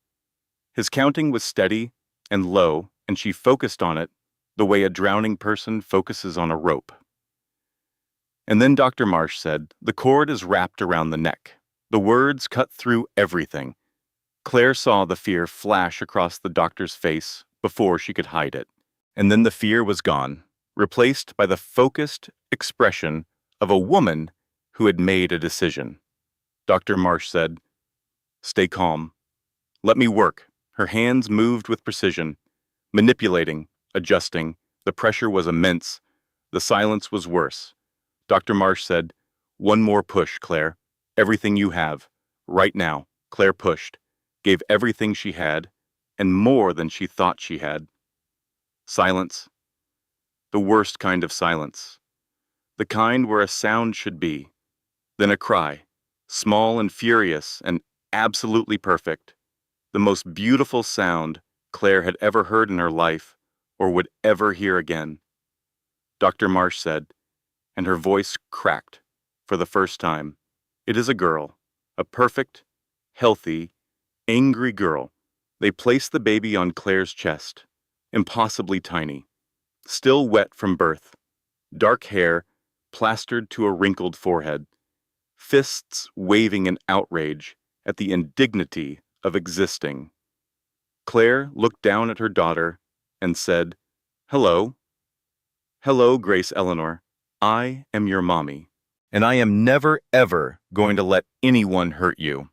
His counting was steady and low, and she focused on it the way a drowning person focuses on a rope. And then Dr. Marsh said, "The cord is wrapped around the neck." The words cut through everything. Claire saw the fear flash across the doctor's face before she could hide it. And then the fear was gone, replaced by the focused expression of a woman who had made a decision. Dr. Marsh said, "Stay calm. Let me work." Her hands moved with precision, manipulating, adjusting. The pressure was immense. The silence was worse. Dr. Marsh said, "One more push, Claire. Everything you have. Right now." Claire pushed, gave everything she had, and more than she thought she had. Silence. The worst kind of silence. The kind where a sound should be. Then a cry, small and furious and absolutely perfect. The most beautiful sound Claire had ever heard in her life or would ever hear again. Dr. Marsh said, and her voice cracked for the first time, "It is a girl, a perfect, healthy, angry girl." They placed the baby on Claire's chest, impossibly tiny, still wet from birth, dark hair plastered to a wrinkled forehead, fists waving in outrage at the indignity of existing. Claire looked down at her daughter and said, "Hello. Hello, Grace Eleanor. I am your mommy, and I am never, ever going to let anyone hurt you."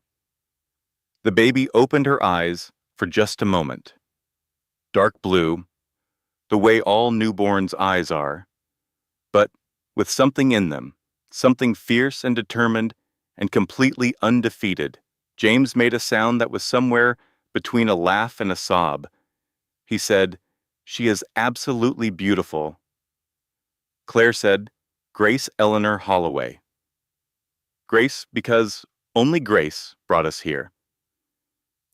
The baby opened her eyes for just a moment. Dark blue, the way all newborns' eyes are, but with something in them, something fierce and determined and completely undefeated. James made a sound that was somewhere between a laugh and a sob. He said, "She is absolutely beautiful." Claire said, "Grace Eleanor Holloway." Grace, because only Grace brought us here.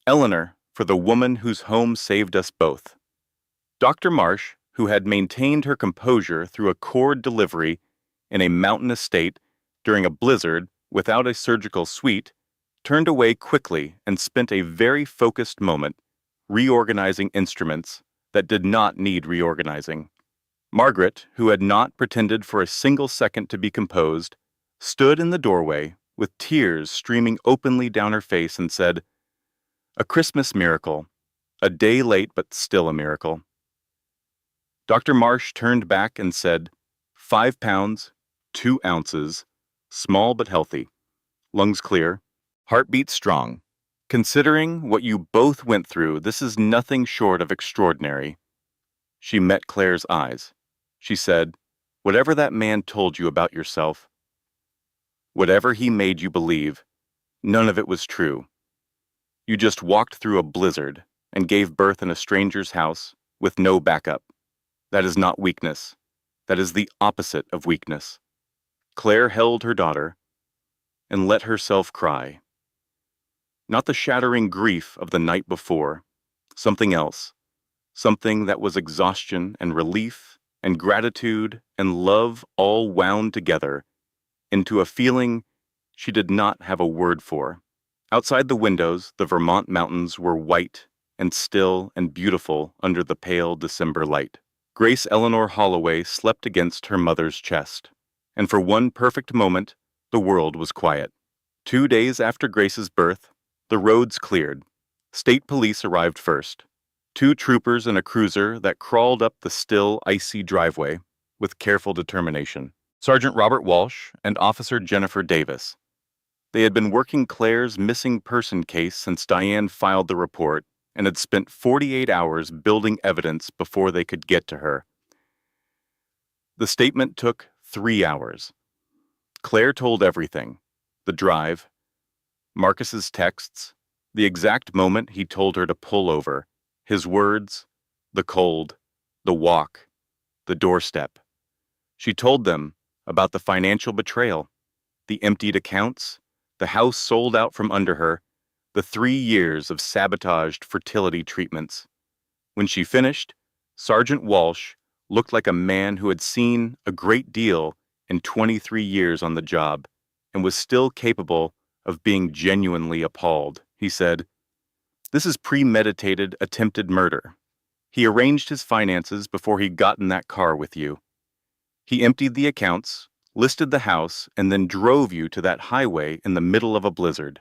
Eleanor, for the woman whose home saved us both. Dr. Marsh, who had maintained her composure through a cord delivery in a mountainous state during a blizzard without a surgical suite, turned away quickly and spent a very focused moment reorganizing instruments that did not need reorganizing. Margaret, who had not pretended for a single second to be composed, stood in the doorway with tears streaming openly down her face and said, "A Christmas miracle, a day late but still a miracle." Dr. Marsh turned back and said, 5 pounds, 2 ounces, small but healthy, lungs clear, heartbeat strong. Considering what you both went through, this is nothing short of extraordinary." She met Claire's eyes. She said, "Whatever that man told you about yourself, whatever he made you believe, none of it was true. You just walked through a blizzard and gave birth in a stranger's house with no backup. That is not weakness. That is the opposite of weakness." Claire held her daughter and let herself cry. Not the shattering grief of the night before, something else, something that was exhaustion and relief and gratitude and love all wound together into a feeling she did not have a word for. Outside the windows, the Vermont mountains were white and still and beautiful under the pale December light. Grace Eleanor Holloway slept against her mother's chest, and for one perfect moment, the world was quiet. 2 days after Grace's birth, the roads cleared. State police arrived first. 2 troopers in a cruiser that crawled up the still, icy driveway with careful determination. Sergeant Robert Walsh and Officer Jennifer Davis. They had been working Claire's missing person case since Diane filed the report and had spent 48 hours building evidence before they could get to her. The statement took 3 hours. Claire told everything: the drive, Marcus's texts, the exact moment he told her to pull over, his words, the cold, the walk, the doorstep. She told them about the financial betrayal, the emptied accounts, the house sold out from under her, the 3 years of sabotaged fertility treatments. When she finished, Sergeant Walsh looked like a man who had seen a great deal in 23 years on the job and was still capable of being genuinely appalled. He said, "This is premeditated attempted murder. He arranged his finances before he got in that car with you. He emptied the accounts, listed the house, and then drove you to that highway in the middle of a blizzard.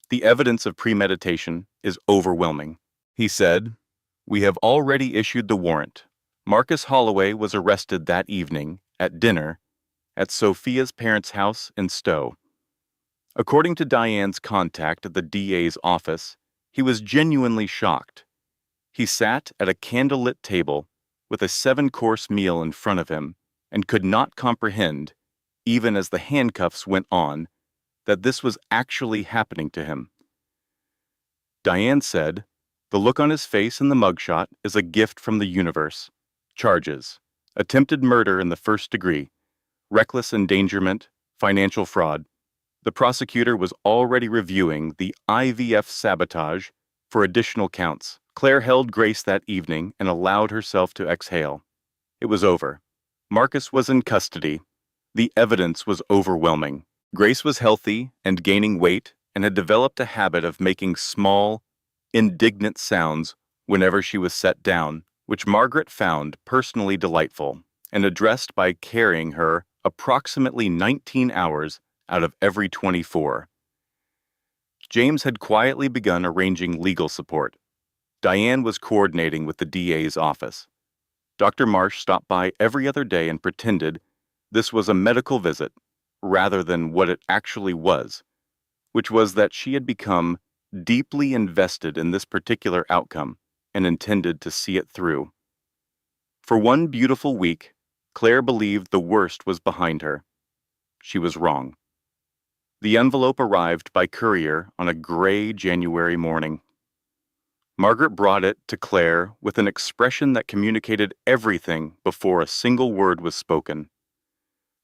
The evidence of premeditation is overwhelming." He said, "We have already issued the warrant. Marcus Holloway was arrested that evening, at dinner, at Sophia's parents' house in Stowe." According to Diane's contact at the DA's office, he was genuinely shocked. He sat at a candlelit table with a 7-course meal in front of him and could not comprehend, even as the handcuffs went on, that this was actually happening to him. Diane said, "The look on his face in the mugshot is a gift from the universe. Charges: attempted murder in the first degree, reckless endangerment, financial fraud. The prosecutor was already reviewing the IVF sabotage for additional counts." Claire held Grace that evening and allowed herself to exhale. It was over. Marcus was in custody. The evidence was overwhelming. Grace was healthy and gaining weight and had developed a habit of making small, indignant sounds whenever she was set down, which Margaret found personally delightful and addressed by carrying her approximately 19 hours out of every 24. James had quietly begun arranging legal support. Diane was coordinating with the DA's office. Dr. Marsh stopped by every other day and pretended this was a medical visit rather than what it actually was, which was that she had become deeply invested in this particular outcome and intended to see it through. For one beautiful week, Claire believed the worst was behind her. She was wrong. The envelope arrived by courier on a gray January morning. Margaret brought it to Claire with an expression that communicated everything before a single word was spoken.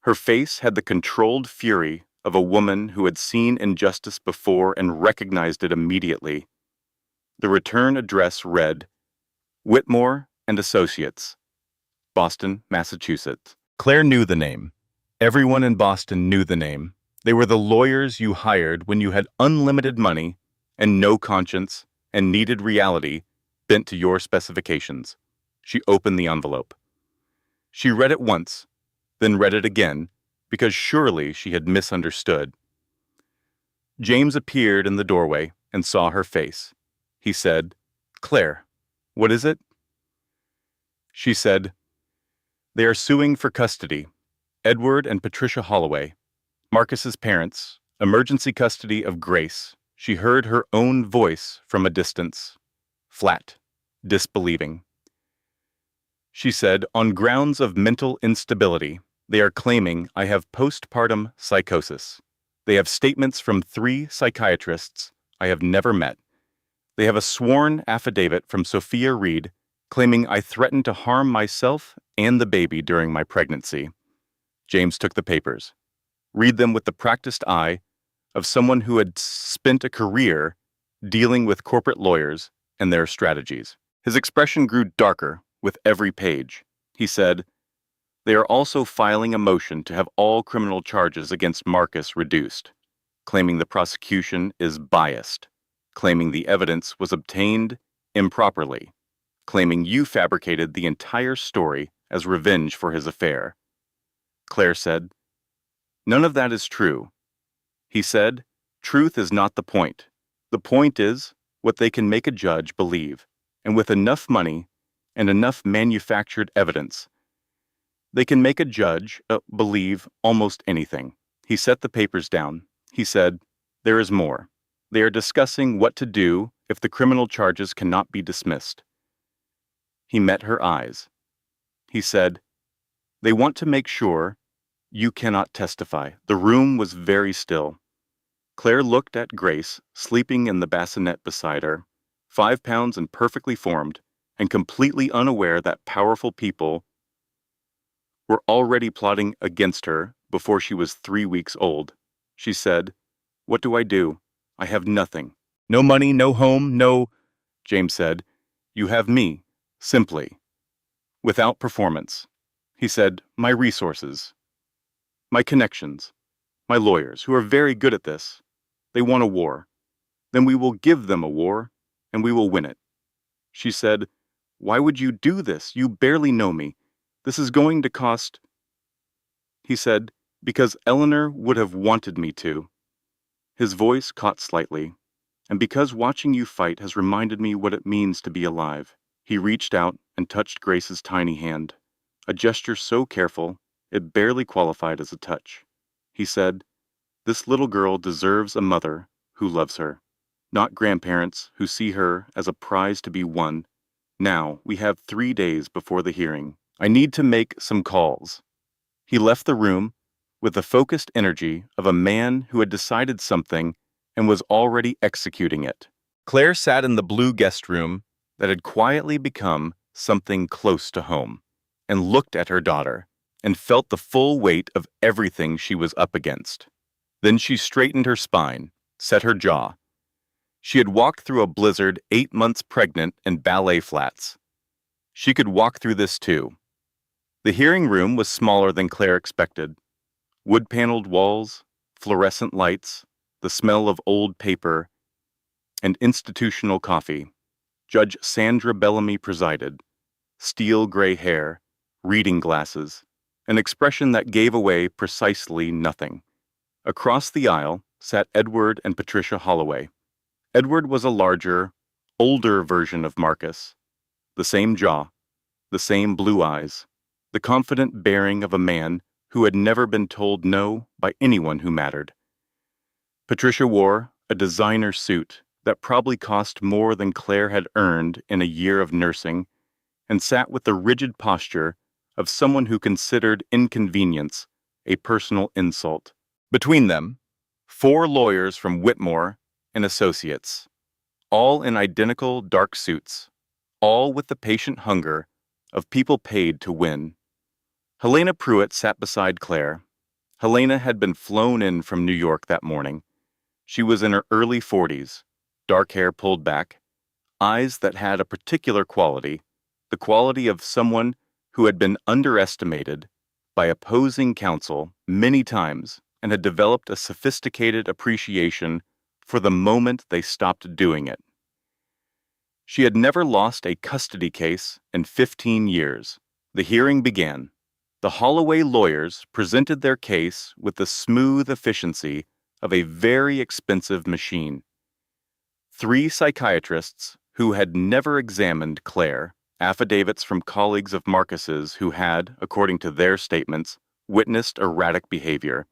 Her face had the controlled fury of a woman who had seen injustice before and recognized it immediately. The return address read, "Whitmore and Associates, Boston, Massachusetts." Claire knew the name. Everyone in Boston knew the name. They were the lawyers you hired when you had unlimited money and no conscience and needed reality bent to your specifications. She opened the envelope. She read it once, then read it again, because surely she had misunderstood. James appeared in the doorway and saw her face. He said, "Claire, what is it?" She said, "They are suing for custody. Edward and Patricia Holloway, Marcus's parents, emergency custody of Grace." She heard her own voice from a distance, flat, disbelieving. She said, "On grounds of mental instability, they are claiming I have postpartum psychosis. They have statements from 3 psychiatrists I have never met. They have a sworn affidavit from Sophia Reed claiming I threatened to harm myself and the baby during my pregnancy." James took the papers. Read them with the practiced eye of someone who had spent a career dealing with corporate lawyers and their strategies. His expression grew darker with every page. He said, "They are also filing a motion to have all criminal charges against Marcus reduced." claiming the prosecution is biased, claiming the evidence was obtained improperly, claiming you fabricated the entire story as revenge for his affair. Claire said, "None of that is true." He said, "Truth is not the point. The point is what they can make a judge believe, and with enough money and enough manufactured evidence, they can make a judge believe almost anything." He set the papers down. He said, "There is more. They are discussing what to do if the criminal charges cannot be dismissed." He met her eyes. He said, "They want to make sure you cannot testify." The room was very still. Claire looked at Grace, sleeping in the bassinet beside her, 5 pounds and perfectly formed, and completely unaware that powerful people were already plotting against her before she was 3 weeks old. She said, "What do I do? I have nothing. No money, no home, no—" James said, "You have me, simply, without performance." He said, "My resources, my connections, my lawyers, who are very good at this. They want a war. Then we will give them a war, and we will win it." She said, "Why would you do this? You barely know me. This is going to cost—" He said, "Because Eleanor would have wanted me to." His voice caught slightly. "And because watching you fight has reminded me what it means to be alive." He reached out and touched Grace's tiny hand, a gesture so careful it barely qualified as a touch. He said, "This little girl deserves a mother who loves her, not grandparents who see her as a prize to be won. Now, we have 3 days before the hearing. I need to make some calls." He left the room with the focused energy of a man who had decided something and was already executing it. Claire sat in the blue guest room that had quietly become something close to home, and looked at her daughter, and felt the full weight of everything she was up against. Then she straightened her spine, set her jaw. She had walked through a blizzard 8 months pregnant in ballet flats. She could walk through this too. The hearing room was smaller than Claire expected. Wood-paneled walls, fluorescent lights, the smell of old paper, and institutional coffee. Judge Sandra Bellamy presided. Steel gray hair, reading glasses, an expression that gave away precisely nothing. Across the aisle sat Edward and Patricia Holloway. Edward was a larger, older version of Marcus. The same jaw, the same blue eyes, the confident bearing of a man who had never been told no by anyone who mattered. Patricia wore a designer suit that probably cost more than Claire had earned in a year of nursing, and sat with the rigid posture of someone who considered inconvenience a personal insult. Between them, 4 lawyers from Whitmore and Associates, all in identical dark suits, all with the patient hunger of people paid to win. Helena Pruitt sat beside Claire. Helena had been flown in from New York that morning. She was in her early 40s, dark hair pulled back, eyes that had a particular quality, the quality of someone who had been underestimated by opposing counsel many times and had developed a sophisticated appreciation for the moment they stopped doing it. She had never lost a custody case in 15 years. The hearing began. The Holloway lawyers presented their case with the smooth efficiency of a very expensive machine. 3 psychiatrists who had never examined Claire, affidavits from colleagues of Marcus's who had, according to their statements, witnessed erratic behavior,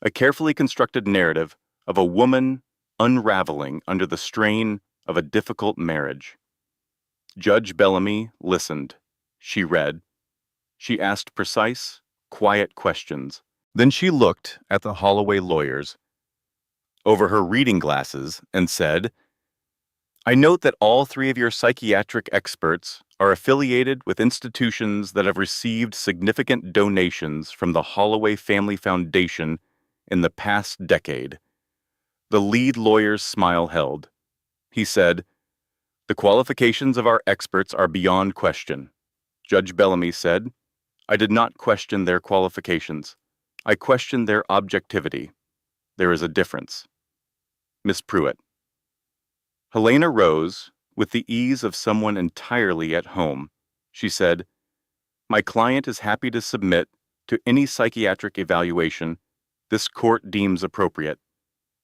a carefully constructed narrative of a woman unraveling under the strain of a difficult marriage. Judge Bellamy listened. She read. She asked precise, quiet questions. Then she looked at the Holloway lawyers over her reading glasses and said, "I note that all 3 of your psychiatric experts are affiliated with institutions that have received significant donations from the Holloway Family Foundation in the past decade." The lead lawyer's smile held. He said, "The qualifications of our experts are beyond question." Judge Bellamy said, "I did not question their qualifications. I questioned their objectivity. There is a difference." Miss Pruitt. Helena rose with the ease of someone entirely at home. She said, "My client is happy to submit to any psychiatric evaluation this court deems appropriate.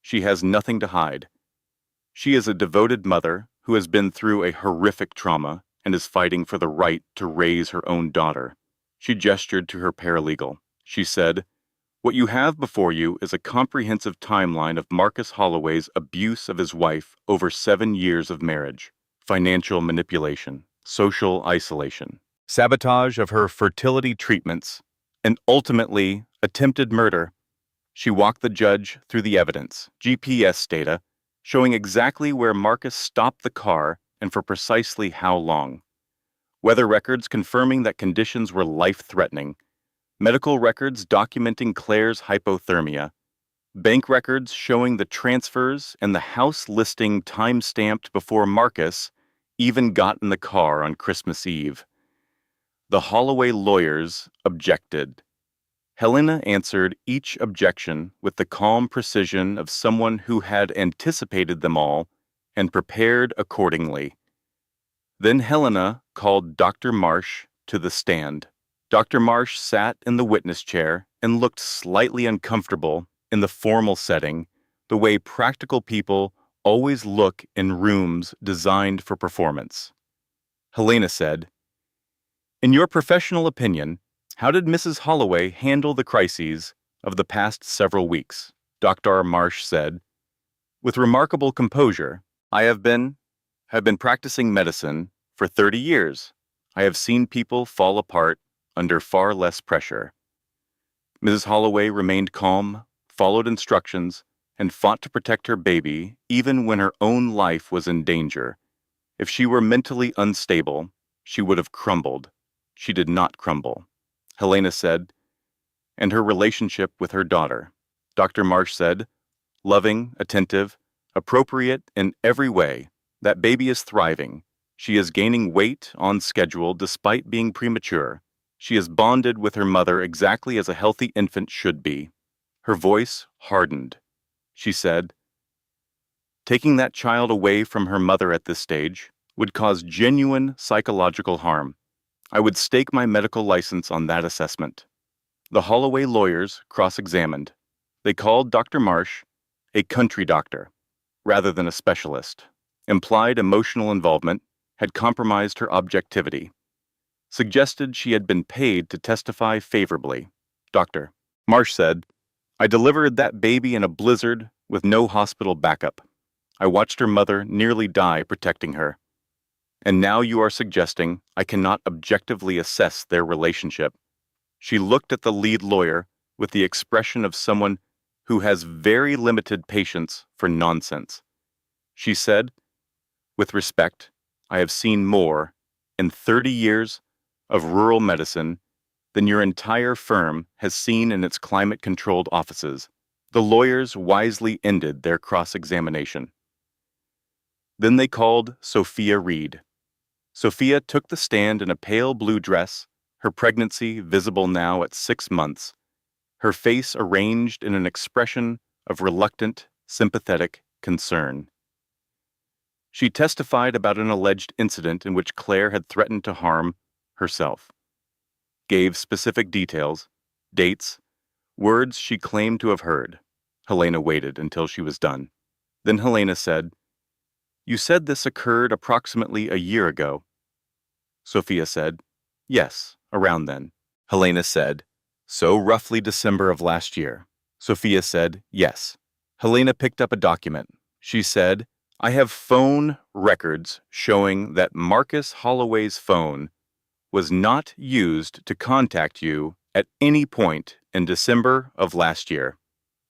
She has nothing to hide. She is a devoted mother who has been through a horrific trauma and is fighting for the right to raise her own daughter." She gestured to her paralegal. She said, "What you have before you is a comprehensive timeline of Marcus Holloway's abuse of his wife over 7 years of marriage, financial manipulation, social isolation, sabotage of her fertility treatments, and ultimately attempted murder." She walked the judge through the evidence, GPS data, showing exactly where Marcus stopped the car and for precisely how long. Weather records confirming that conditions were life-threatening, medical records documenting Claire's hypothermia, bank records showing the transfers, and the house listing time-stamped before Marcus even got in the car on Christmas Eve. The Holloway lawyers objected. Helena answered each objection with the calm precision of someone who had anticipated them all and prepared accordingly. Then Helena called Dr. Marsh to the stand. Dr. Marsh sat in the witness chair and looked slightly uncomfortable in the formal setting, the way practical people always look in rooms designed for performance. Helena said, "In your professional opinion, how did Mrs. Holloway handle the crises of the past several weeks?" Dr. Marsh said, "With remarkable composure. I have been practicing medicine for 30 years. I have seen people fall apart under far less pressure." Mrs. Holloway remained calm, followed instructions, and fought to protect her baby even when her own life was in danger. If she were mentally unstable, she would have crumbled. She did not crumble. Helena said, "And her relationship with her daughter?" Dr. Marsh said, "Loving, attentive, appropriate in every way. That baby is thriving. She is gaining weight on schedule despite being premature. She is bonded with her mother exactly as a healthy infant should be." Her voice hardened. She said, "Taking that child away from her mother at this stage would cause genuine psychological harm. I would stake my medical license on that assessment." The Holloway lawyers cross-examined. They called Dr. Marsh a country doctor rather than a specialist. Implied emotional involvement had compromised her objectivity. Suggested she had been paid to testify favorably. Dr. Marsh said, "I delivered that baby in a blizzard with no hospital backup. I watched her mother nearly die protecting her. And now you are suggesting I cannot objectively assess their relationship." She looked at the lead lawyer with the expression of someone who has very limited patience for nonsense. She said, "With respect, I have seen more in 30 years of rural medicine than your entire firm has seen in its climate-controlled offices." The lawyers wisely ended their cross-examination. Then they called Sophia Reed. Sophia took the stand in a pale blue dress, her pregnancy visible now at 6 months, her face arranged in an expression of reluctant, sympathetic concern. She testified about an alleged incident in which Claire had threatened to harm herself, gave specific details, dates, words she claimed to have heard. Helena waited until she was done. Then Helena said, "You said this occurred approximately a year ago." Sophia said, "Yes, around then." Helena said, "So roughly December of last year." Sophia said, "Yes." Helena picked up a document. She said, "I have phone records showing that Marcus Holloway's phone was not used to contact you at any point in December of last year.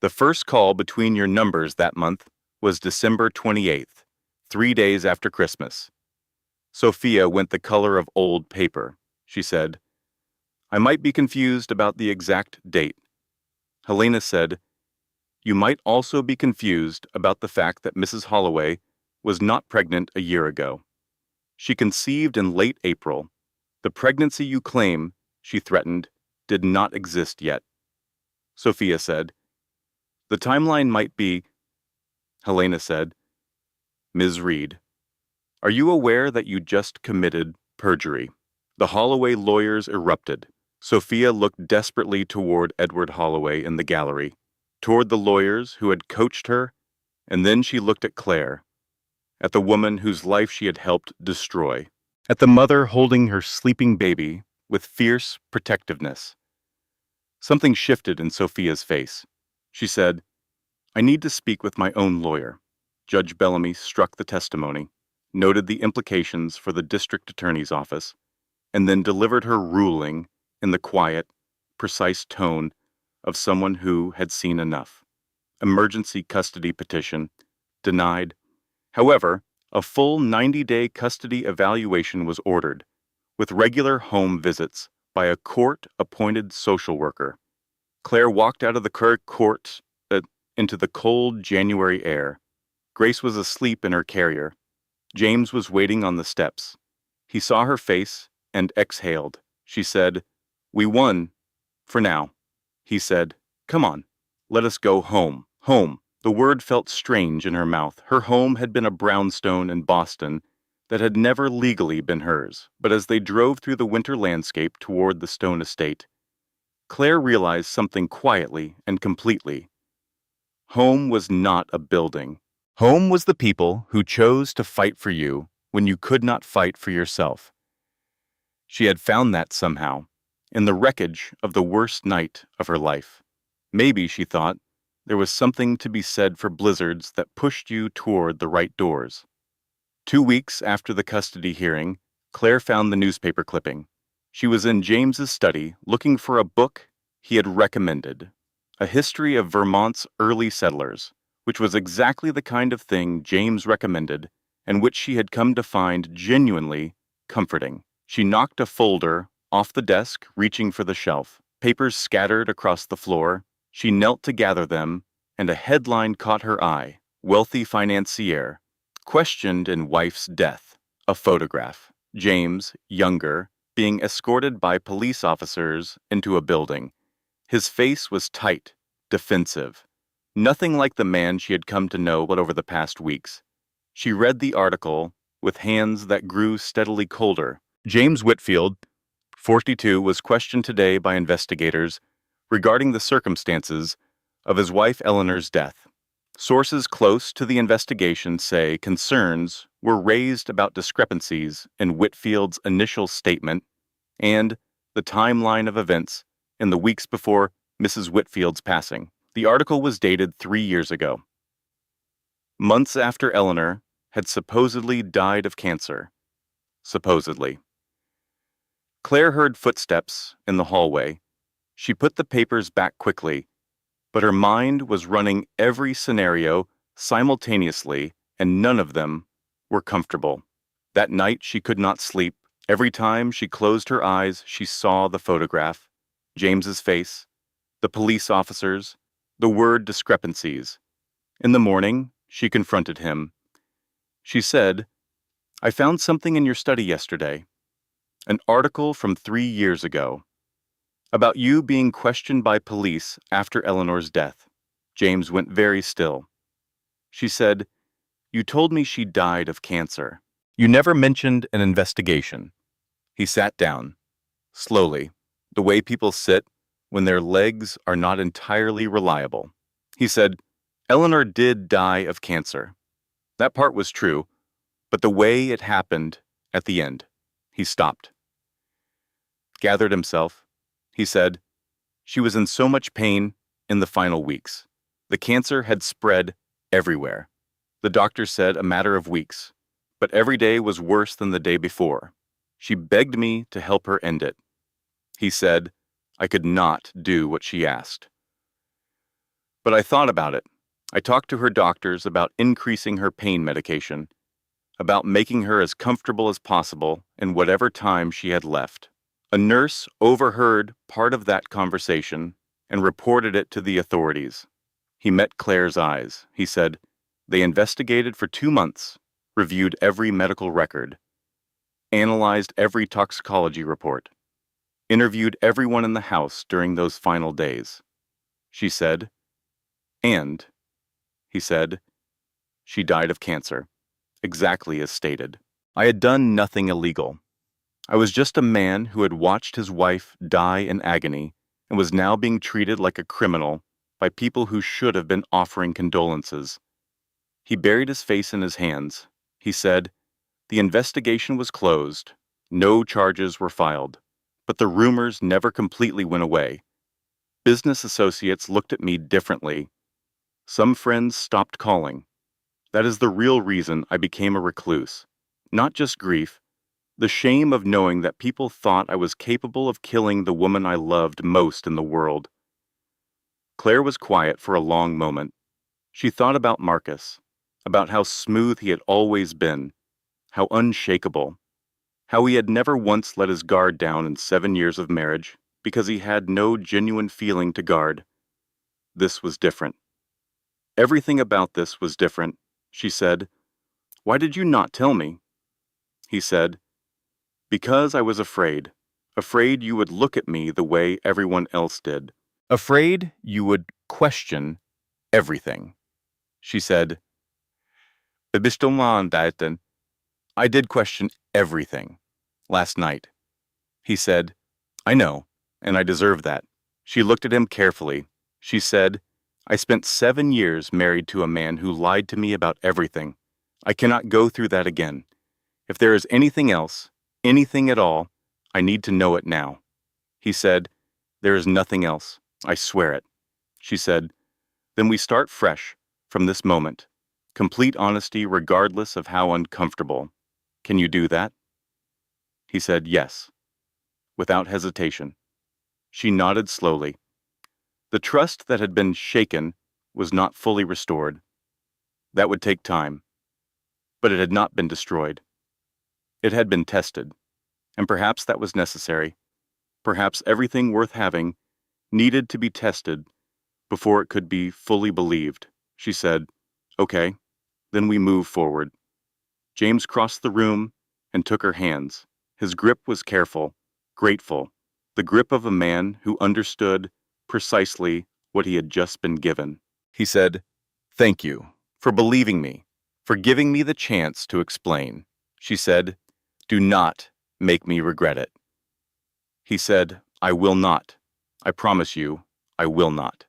The first call between your numbers that month was December 28th, 3 days after Christmas." Sophia went the color of old paper. She said, "I might be confused about the exact date." Helena said, "You might also be confused about the fact that Mrs. Holloway was not pregnant a year ago. She conceived in late April. The pregnancy you claim," she threatened, "did not exist yet." Sophia said, "The timeline might be..." Helena said, "Ms. Reed, are you aware that you just committed perjury?" The Holloway lawyers erupted. Sophia looked desperately toward Edward Holloway in the gallery, toward the lawyers who had coached her, and then she looked at Claire, at the woman whose life she had helped destroy, at the mother holding her sleeping baby with fierce protectiveness. Something shifted in Sophia's face. She said, "I need to speak with my own lawyer." Judge Bellamy struck the testimony, noted the implications for the district attorney's office, and then delivered her ruling in the quiet, precise tone of someone who had seen enough. Emergency custody petition denied. However, a full 90-day custody evaluation was ordered, with regular home visits by a court-appointed social worker. Claire walked out of the court into the cold January air. Grace was asleep in her carrier. James was waiting on the steps. He saw her face and exhaled. She said, "We won. For now." He said, "Come on. Let us go home." Home. The word felt strange in her mouth. Her home had been a brownstone in Boston that had never legally been hers. But as they drove through the winter landscape toward the stone estate, Claire realized something quietly and completely. Home was not a building. Home was the people who chose to fight for you when you could not fight for yourself. She had found that somehow, in the wreckage of the worst night of her life. Maybe, she thought, there was something to be said for blizzards that pushed you toward the right doors. 2 weeks after the custody hearing, Claire found the newspaper clipping. She was in James's study looking for a book he had recommended, A History of Vermont's Early Settlers, which was exactly the kind of thing James recommended and which she had come to find genuinely comforting. She knocked a folder off the desk, reaching for the shelf. Papers scattered across the floor. She knelt to gather them, and a headline caught her eye. Wealthy financier, questioned in wife's death. A photograph. James, younger, being escorted by police officers into a building. His face was tight, defensive. Nothing like the man she had come to know over the past weeks. She read the article with hands that grew steadily colder. James Whitfield, 42, was questioned today by investigators regarding the circumstances of his wife Eleanor's death. Sources close to the investigation say concerns were raised about discrepancies in Whitfield's initial statement and the timeline of events in the weeks before Mrs. Whitfield's passing. The article was dated 3 years ago, months after Eleanor had supposedly died of cancer. Supposedly. Claire heard footsteps in the hallway. She put the papers back quickly, but her mind was running every scenario simultaneously, and none of them were comfortable. That night she could not sleep. Every time she closed her eyes, she saw the photograph, James's face, the police officers, the word discrepancies. In the morning, she confronted him. She said, "I found something in your study yesterday. An article from 3 years ago about you being questioned by police after Eleanor's death." James went very still. She said, "You told me she died of cancer. You never mentioned an investigation." He sat down, slowly, the way people sit when their legs are not entirely reliable. He said, "Eleanor did die of cancer. That part was true, but the way it happened at the end." He stopped. Gathered himself. He said, "She was in so much pain in the final weeks. The cancer had spread everywhere. The doctor said a matter of weeks, but every day was worse than the day before. She begged me to help her end it." He said, "I could not do what she asked. But I thought about it. I talked to her doctors about increasing her pain medication, about making her as comfortable as possible in whatever time she had left." A nurse overheard part of that conversation and reported it to the authorities. He met Claire's eyes. He said, "They investigated for 2 months, reviewed every medical record, analyzed every toxicology report, interviewed everyone in the house during those final days." She said, "And," he said, She died of cancer, exactly as stated. I had done nothing illegal. I was just a man who had watched his wife die in agony and was now being treated like a criminal by people who should have been offering condolences. He buried his face in his hands. He said, "The investigation was closed. No charges were filed. But the rumors never completely went away. Business associates looked at me differently. Some friends stopped calling. That is the real reason I became a recluse. Not just grief, the shame of knowing that people thought I was capable of killing the woman I loved most in the world." Claire was quiet for a long moment. She thought about Marcus, about how smooth he had always been, how unshakable, how he had never once let his guard down in 7 years of marriage because he had no genuine feeling to guard. This was different. Everything about this was different, she said. "Why did you not tell me?" He said, "Because I was afraid. Afraid you would look at me the way everyone else did. Afraid you would question everything." She said, "Bibistomandaitan." I did question everything. Last night. He said, "I know, and I deserve that." She looked at him carefully. She said, "I spent 7 years married to a man who lied to me about everything. I cannot go through that again. If there is anything else, anything at all, I need to know it now." He said, "There is nothing else. I swear it." She said, "Then we start fresh, from this moment. Complete honesty regardless of how uncomfortable. Can you do that?" He said, "Yes," without hesitation. She nodded slowly. The trust that had been shaken was not fully restored. That would take time. But it had not been destroyed. It had been tested, and perhaps that was necessary. Perhaps everything worth having needed to be tested before it could be fully believed. She said, "Okay, then we move forward." James crossed the room and took her hands. His grip was careful, grateful, the grip of a man who understood precisely what he had just been given. He said, "Thank you for believing me, for giving me the chance to explain." She said, "Do not make me regret it." He said, "I will not. I promise you, I will not."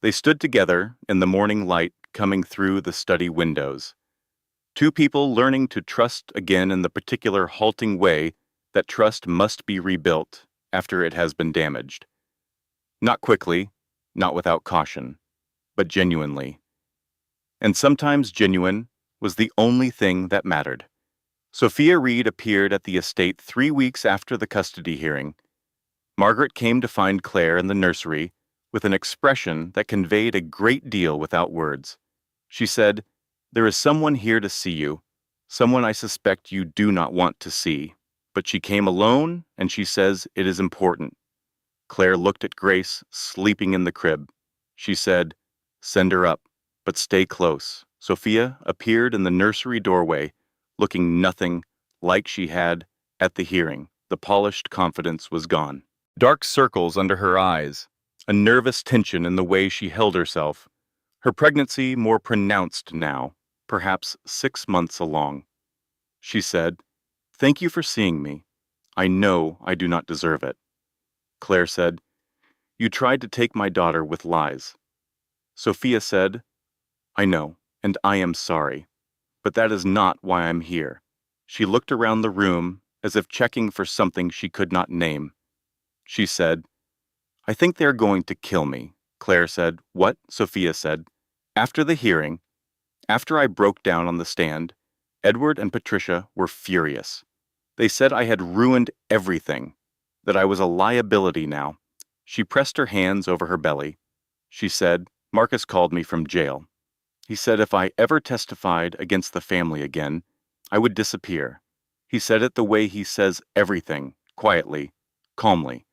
They stood together in the morning light coming through the study windows. Two people learning to trust again in the particular halting way that trust must be rebuilt after it has been damaged. Not quickly, not without caution, but genuinely. And sometimes genuine was the only thing that mattered. Sophia Reed appeared at the estate 3 weeks after the custody hearing. Margaret came to find Claire in the nursery with an expression that conveyed a great deal without words. She said, "There is someone here to see you, someone I suspect you do not want to see. But she came alone, and she says it is important." Claire looked at Grace, sleeping in the crib. She said, "Send her up, but stay close." Sophia appeared in the nursery doorway, looking nothing like she had at the hearing. The polished confidence was gone. Dark circles under her eyes, a nervous tension in the way she held herself. Her pregnancy more pronounced now, perhaps 6 months along. She said, "Thank you for seeing me. I know I do not deserve it." Claire said, "You tried to take my daughter with lies." Sophia said, "I know, and I am sorry. But that is not why I'm here." She looked around the room as if checking for something she could not name. She said, "I think they are going to kill me." Claire said, "What?" Sophia said, "After the hearing, after I broke down on the stand, Edward and Patricia were furious. They said I had ruined everything, that I was a liability now." She pressed her hands over her belly. She said, "Marcus called me from jail. He said if I ever testified against the family again, I would disappear. He said it the way he says everything, quietly, calmly,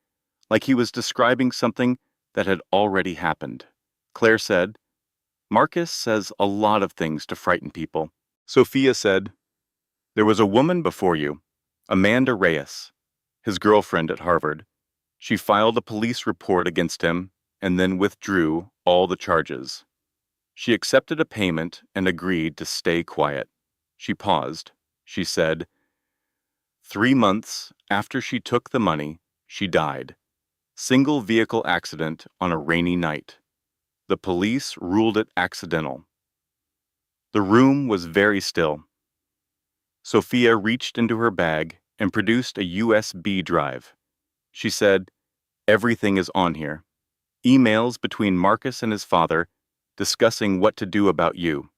like he was describing something that had already happened." Claire said, "Marcus says a lot of things to frighten people." Sophia said, "There was a woman before you, Amanda Reyes, his girlfriend at Harvard. She filed a police report against him and then withdrew all the charges." She accepted a payment and agreed to stay quiet. She paused. She said, 3 months after she took the money, she died. Single vehicle accident on a rainy night. The police ruled it accidental. The room was very still. Sophia reached into her bag and produced a USB drive. She said, "Everything is on here. Emails between Marcus and his father discussing what to do about you.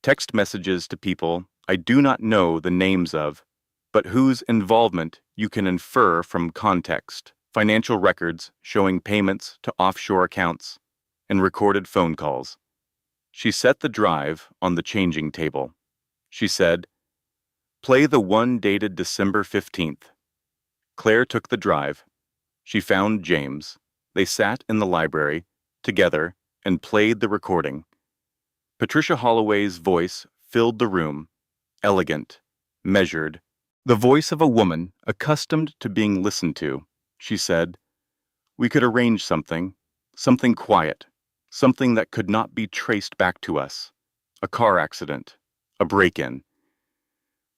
Text messages to people I do not know the names of, but whose involvement you can infer from context. Financial records showing payments to offshore accounts, and recorded phone calls." She set the drive on the changing table. She said, "Play the one dated December 15th. Claire took the drive. She found James. They sat in the library, together, and played the recording. Patricia Holloway's voice filled the room, elegant, measured. The voice of a woman accustomed to being listened to. She said, "We could arrange something quiet, something that could not be traced back to us. A car accident, a break-in.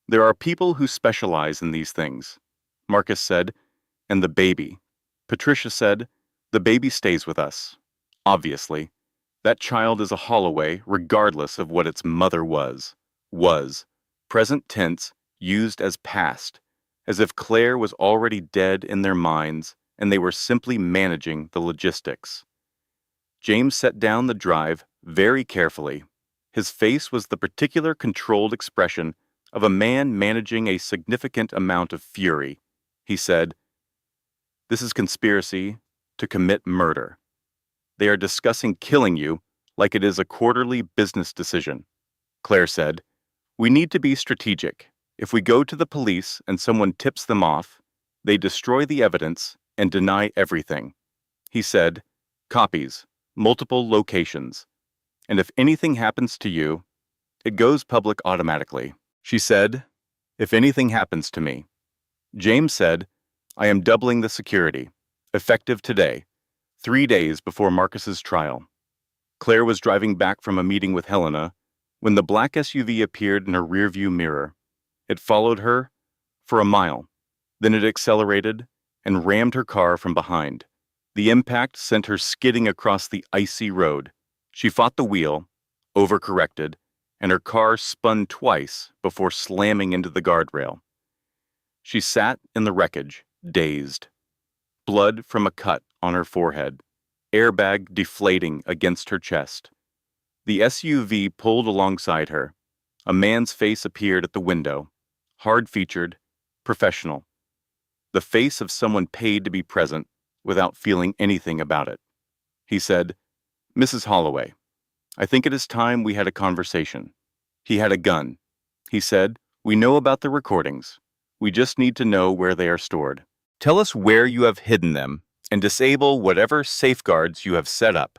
There are people who specialize in these things," Marcus said, "and the baby." Patricia said, "The baby stays with us. Obviously. That child is a Holloway regardless of what its mother was. Was. Present tense used as past, as if Claire was already dead in their minds and they were simply managing the logistics." James set down the drive very carefully. His face was the particular controlled expression of a man managing a significant amount of fury. He said, "This is conspiracy to commit murder. They are discussing killing you like it is a quarterly business decision." Claire said, "We need to be strategic. If we go to the police and someone tips them off, they destroy the evidence and deny everything." He said, "Copies, multiple locations. And if anything happens to you, it goes public automatically." She said, "If anything happens to me." James said, "I am doubling the security, effective today, 3 days before Marcus's trial." Claire was driving back from a meeting with Helena when the black SUV appeared in her rearview mirror. It followed her for a mile. Then it accelerated and rammed her car from behind. The impact sent her skidding across the icy road. She fought the wheel, overcorrected, and her car spun twice before slamming into the guardrail. She sat in the wreckage, dazed. Blood from a cut on her forehead, airbag deflating against her chest. The SUV pulled alongside her. A man's face appeared at the window, hard-featured, professional. The face of someone paid to be present without feeling anything about it. He said, "Mrs. Holloway, I think it is time we had a conversation." He had a gun. He said, "We know about the recordings. We just need to know where they are stored. Tell us where you have hidden them and disable whatever safeguards you have set up.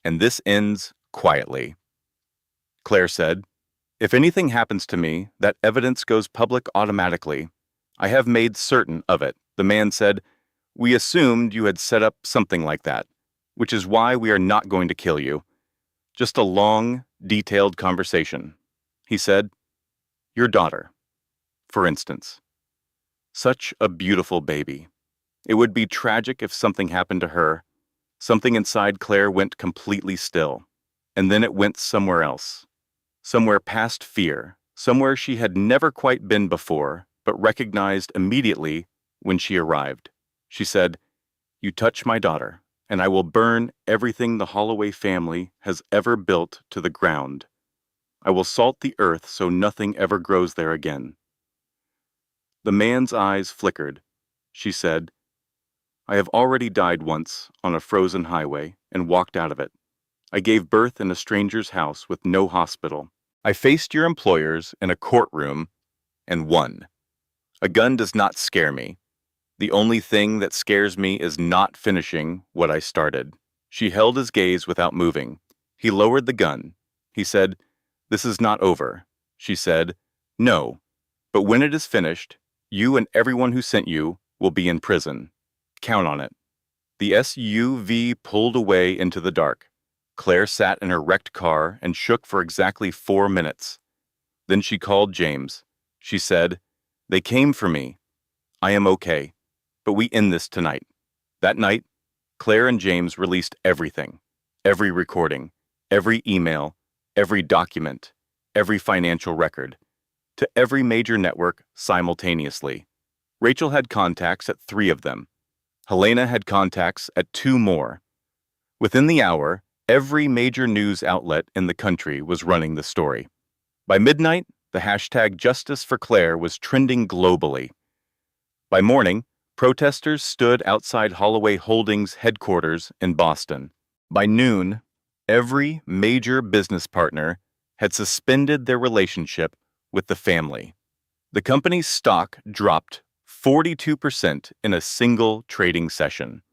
And this ends quietly." Claire said, "If anything happens to me, that evidence goes public automatically. I have made certain of it." The man said, "We assumed you had set up something like that, which is why we are not going to kill you. Just a long, detailed conversation." He said, "Your daughter, for instance. Such a beautiful baby. It would be tragic if something happened to her." Something inside Claire went completely still, and then it went somewhere else. Somewhere past fear, somewhere she had never quite been before, but recognized immediately when she arrived. She said, "You touch my daughter, and I will burn everything the Holloway family has ever built to the ground. I will salt the earth so nothing ever grows there again." The man's eyes flickered. She said, "I have already died once on a frozen highway and walked out of it. I gave birth in a stranger's house with no hospital. I faced your employers in a courtroom and won. A gun does not scare me. The only thing that scares me is not finishing what I started." She held his gaze without moving. He lowered the gun. He said, "This is not over." She said, "No, but when it is finished, you and everyone who sent you will be in prison. Count on it." The SUV pulled away into the dark. Claire sat in her wrecked car and shook for exactly 4 minutes. Then she called James. She said, "They came for me. I am okay, but we end this tonight." That night, Claire and James released everything. Every recording, every email, every document, every financial record, to every major network simultaneously. Rachel had contacts at 3 of them. Helena had contacts at 2 more. Within the hour, every major news outlet in the country was running the story. By midnight, the hashtag Justice for Claire was trending globally. By morning, protesters stood outside Holloway Holdings headquarters in Boston. By noon, every major business partner had suspended their relationship with the family. The company's stock dropped 42% in a single trading session.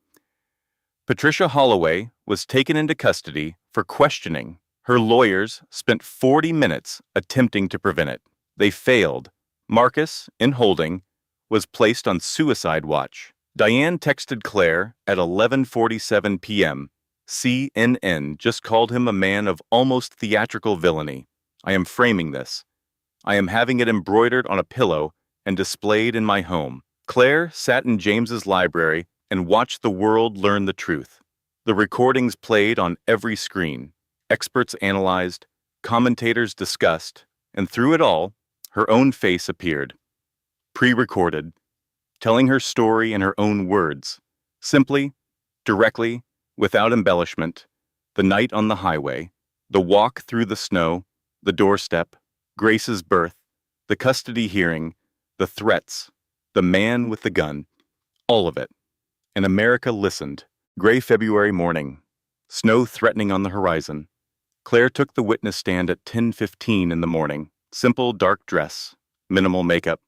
Patricia Holloway was taken into custody for questioning. Her lawyers spent 40 minutes attempting to prevent it. They failed. Marcus, in holding, was placed on suicide watch. Diane texted Claire at 11:47 p.m. CNN just called him a man of almost theatrical villainy. I am framing this. I am having it embroidered on a pillow and displayed in my home. Claire sat in James's library and watched the world learn the truth. The recordings played on every screen. Experts analyzed, commentators discussed, and through it all, her own face appeared. Pre-recorded, telling her story in her own words. Simply, directly, without embellishment. The night on the highway, the walk through the snow, the doorstep, Grace's birth, the custody hearing, the threats, the man with the gun, all of it. And America listened. Gray February morning, snow threatening on the horizon. Claire took the witness stand at 10:15 in the morning. Simple dark dress, minimal makeup.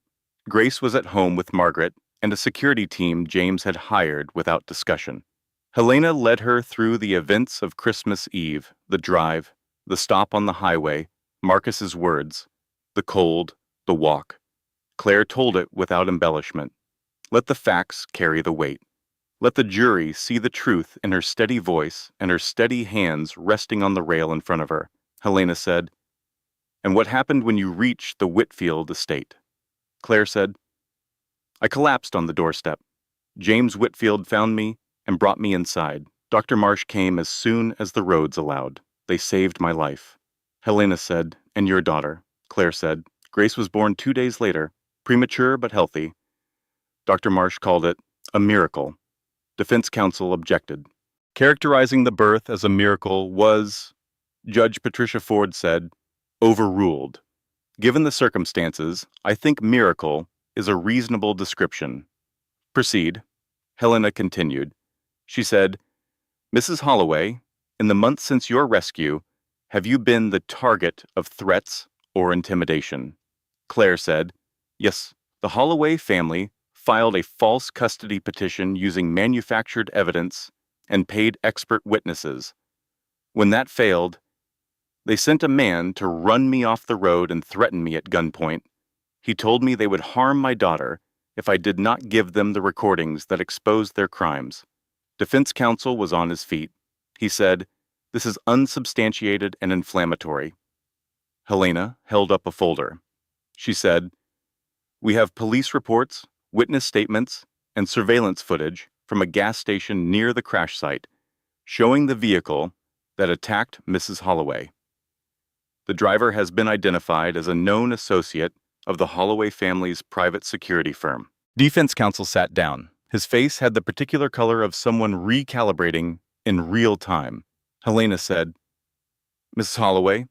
Grace was at home with Margaret and a security team James had hired without discussion. Helena led her through the events of Christmas Eve, the drive, the stop on the highway, Marcus's words, the cold, the walk. Claire told it without embellishment. Let the facts carry the weight. Let the jury see the truth in her steady voice and her steady hands resting on the rail in front of her. Helena said, "And what happened when you reached the Whitfield estate?" Claire said, "I collapsed on the doorstep. James Whitfield found me and brought me inside. Dr. Marsh came as soon as the roads allowed. They saved my life." Helena said, "And your daughter?" Claire said, "Grace was born 2 days later, premature but healthy." Dr. Marsh called it a miracle. Defense counsel objected. Characterizing the birth as a miracle was, Judge Patricia Ford said, overruled. Given the circumstances, I think miracle is a reasonable description. Proceed. Helena continued. She said, "Mrs. Holloway, in the months since your rescue, have you been the target of threats or intimidation?" Claire said, "Yes, the Holloway family filed a false custody petition using manufactured evidence and paid expert witnesses. When that failed, they sent a man to run me off the road and threaten me at gunpoint. He told me they would harm my daughter if I did not give them the recordings that exposed their crimes." Defense counsel was on his feet. He said, "This is unsubstantiated and inflammatory." Helena held up a folder. She said, "We have police reports, witness statements, and surveillance footage from a gas station near the crash site, showing the vehicle that attacked Mrs. Holloway. The driver has been identified as a known associate of the Holloway family's private security firm." Defense counsel sat down. His face had the particular color of someone recalibrating in real time. Helena said, "Mrs. Holloway,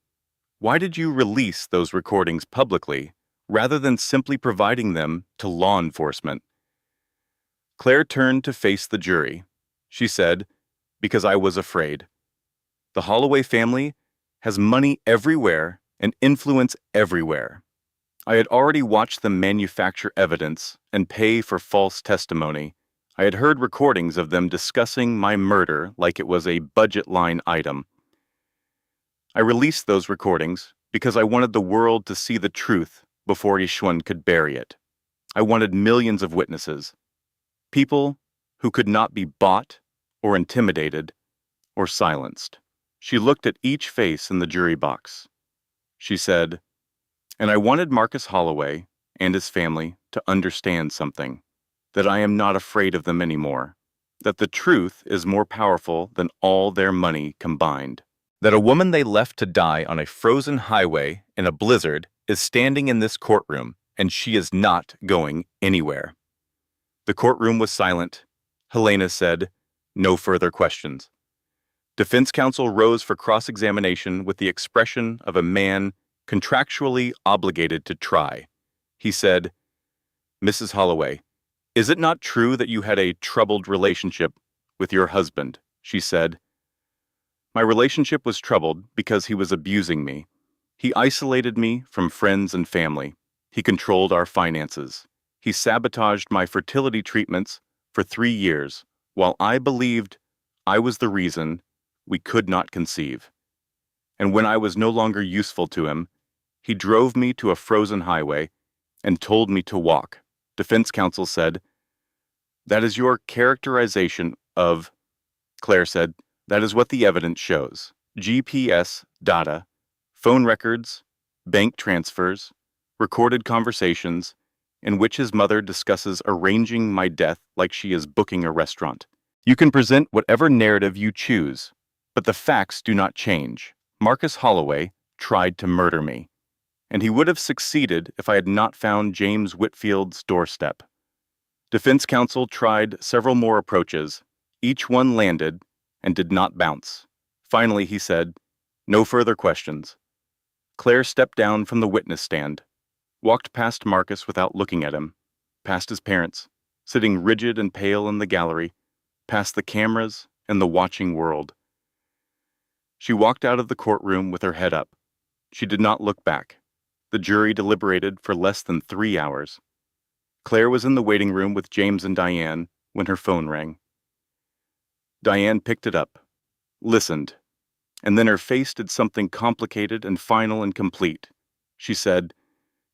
why did you release those recordings publicly rather than simply providing them to law enforcement?" Claire turned to face the jury. She said, "Because I was afraid. The Holloway family has money everywhere and influence everywhere. I had already watched them manufacture evidence and pay for false testimony. I had heard recordings of them discussing my murder like it was a budget line item. I released those recordings because I wanted the world to see the truth before Ishwan could bury it. I wanted millions of witnesses, people who could not be bought or intimidated or silenced." She looked at each face in the jury box. She said, "And I wanted Marcus Holloway and his family to understand something, that I am not afraid of them anymore, that the truth is more powerful than all their money combined, that a woman they left to die on a frozen highway in a blizzard is standing in this courtroom, and she is not going anywhere." The courtroom was silent. Helena said, "No further questions." Defense counsel rose for cross-examination with the expression of a man contractually obligated to try. He said, "Mrs. Holloway, is it not true that you had a troubled relationship with your husband?" She said, "My relationship was troubled because he was abusing me. He isolated me from friends and family. He controlled our finances. He sabotaged my fertility treatments for 3 years, while I believed I was the reason we could not conceive. And when I was no longer useful to him, he drove me to a frozen highway and told me to walk." Defense counsel said, "That is your characterization of," Claire said, "that is what the evidence shows. GPS data, phone records, bank transfers, recorded conversations, in which his mother discusses arranging my death like she is booking a restaurant. You can present whatever narrative you choose, but the facts do not change. Marcus Holloway tried to murder me, and he would have succeeded if I had not found James Whitfield's doorstep." Defense counsel tried several more approaches. Each one landed and did not bounce. Finally, he said, "No further questions." Claire stepped down from the witness stand, walked past Marcus without looking at him, past his parents, sitting rigid and pale in the gallery, past the cameras and the watching world. She walked out of the courtroom with her head up. She did not look back. The jury deliberated for less than 3 hours. Claire was in the waiting room with James and Diane when her phone rang. Diane picked it up, listened, and then her face did something complicated and final and complete. She said,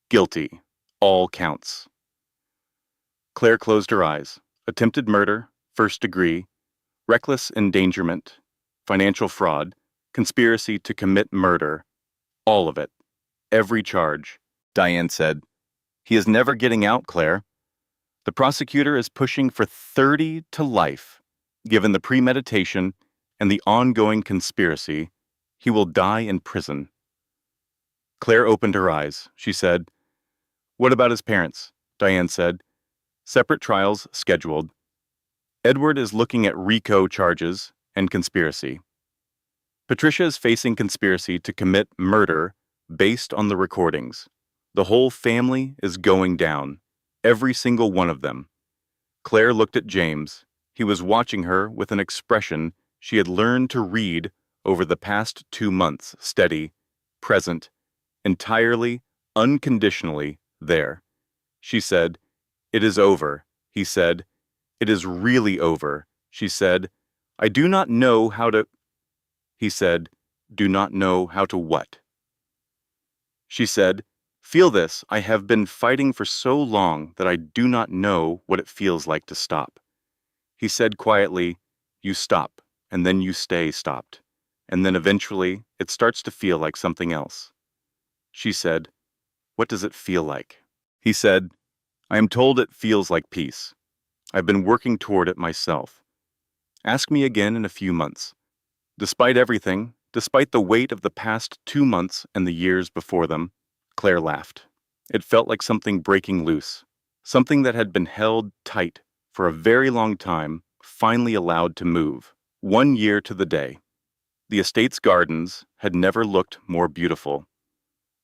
"Guilty. All counts." Claire closed her eyes. Attempted murder, first degree, reckless endangerment, financial fraud, conspiracy to commit murder, all of it. Every charge. Diane said, "He is never getting out, Claire. The prosecutor is pushing for 30 to life. Given the premeditation and the ongoing conspiracy, he will die in prison." Claire opened her eyes. She said, "What about his parents?" Diane said, "Separate trials scheduled. Edward is looking at RICO charges and conspiracy. Patricia is facing conspiracy to commit murder based on the recordings. The whole family is going down, every single one of them." Claire looked at James. He was watching her with an expression she had learned to read over the past 2 months, steady, present, entirely, unconditionally there. She said, "It is over." He said, "It is really over." She said, "I do not know how to..." He said, "Do not know how to what?" She said, "Feel this. I have been fighting for so long that I do not know what it feels like to stop." He said quietly, "You stop, and then you stay stopped, and then eventually it starts to feel like something else." She said, "What does it feel like?" He said, "I am told it feels like peace. I've been working toward it myself. Ask me again in a few months." Despite everything, despite the weight of the past 2 months and the years before them, Claire laughed. It felt like something breaking loose, something that had been held tight for a very long time, finally allowed to move. 1 year to the day. The estate's gardens had never looked more beautiful.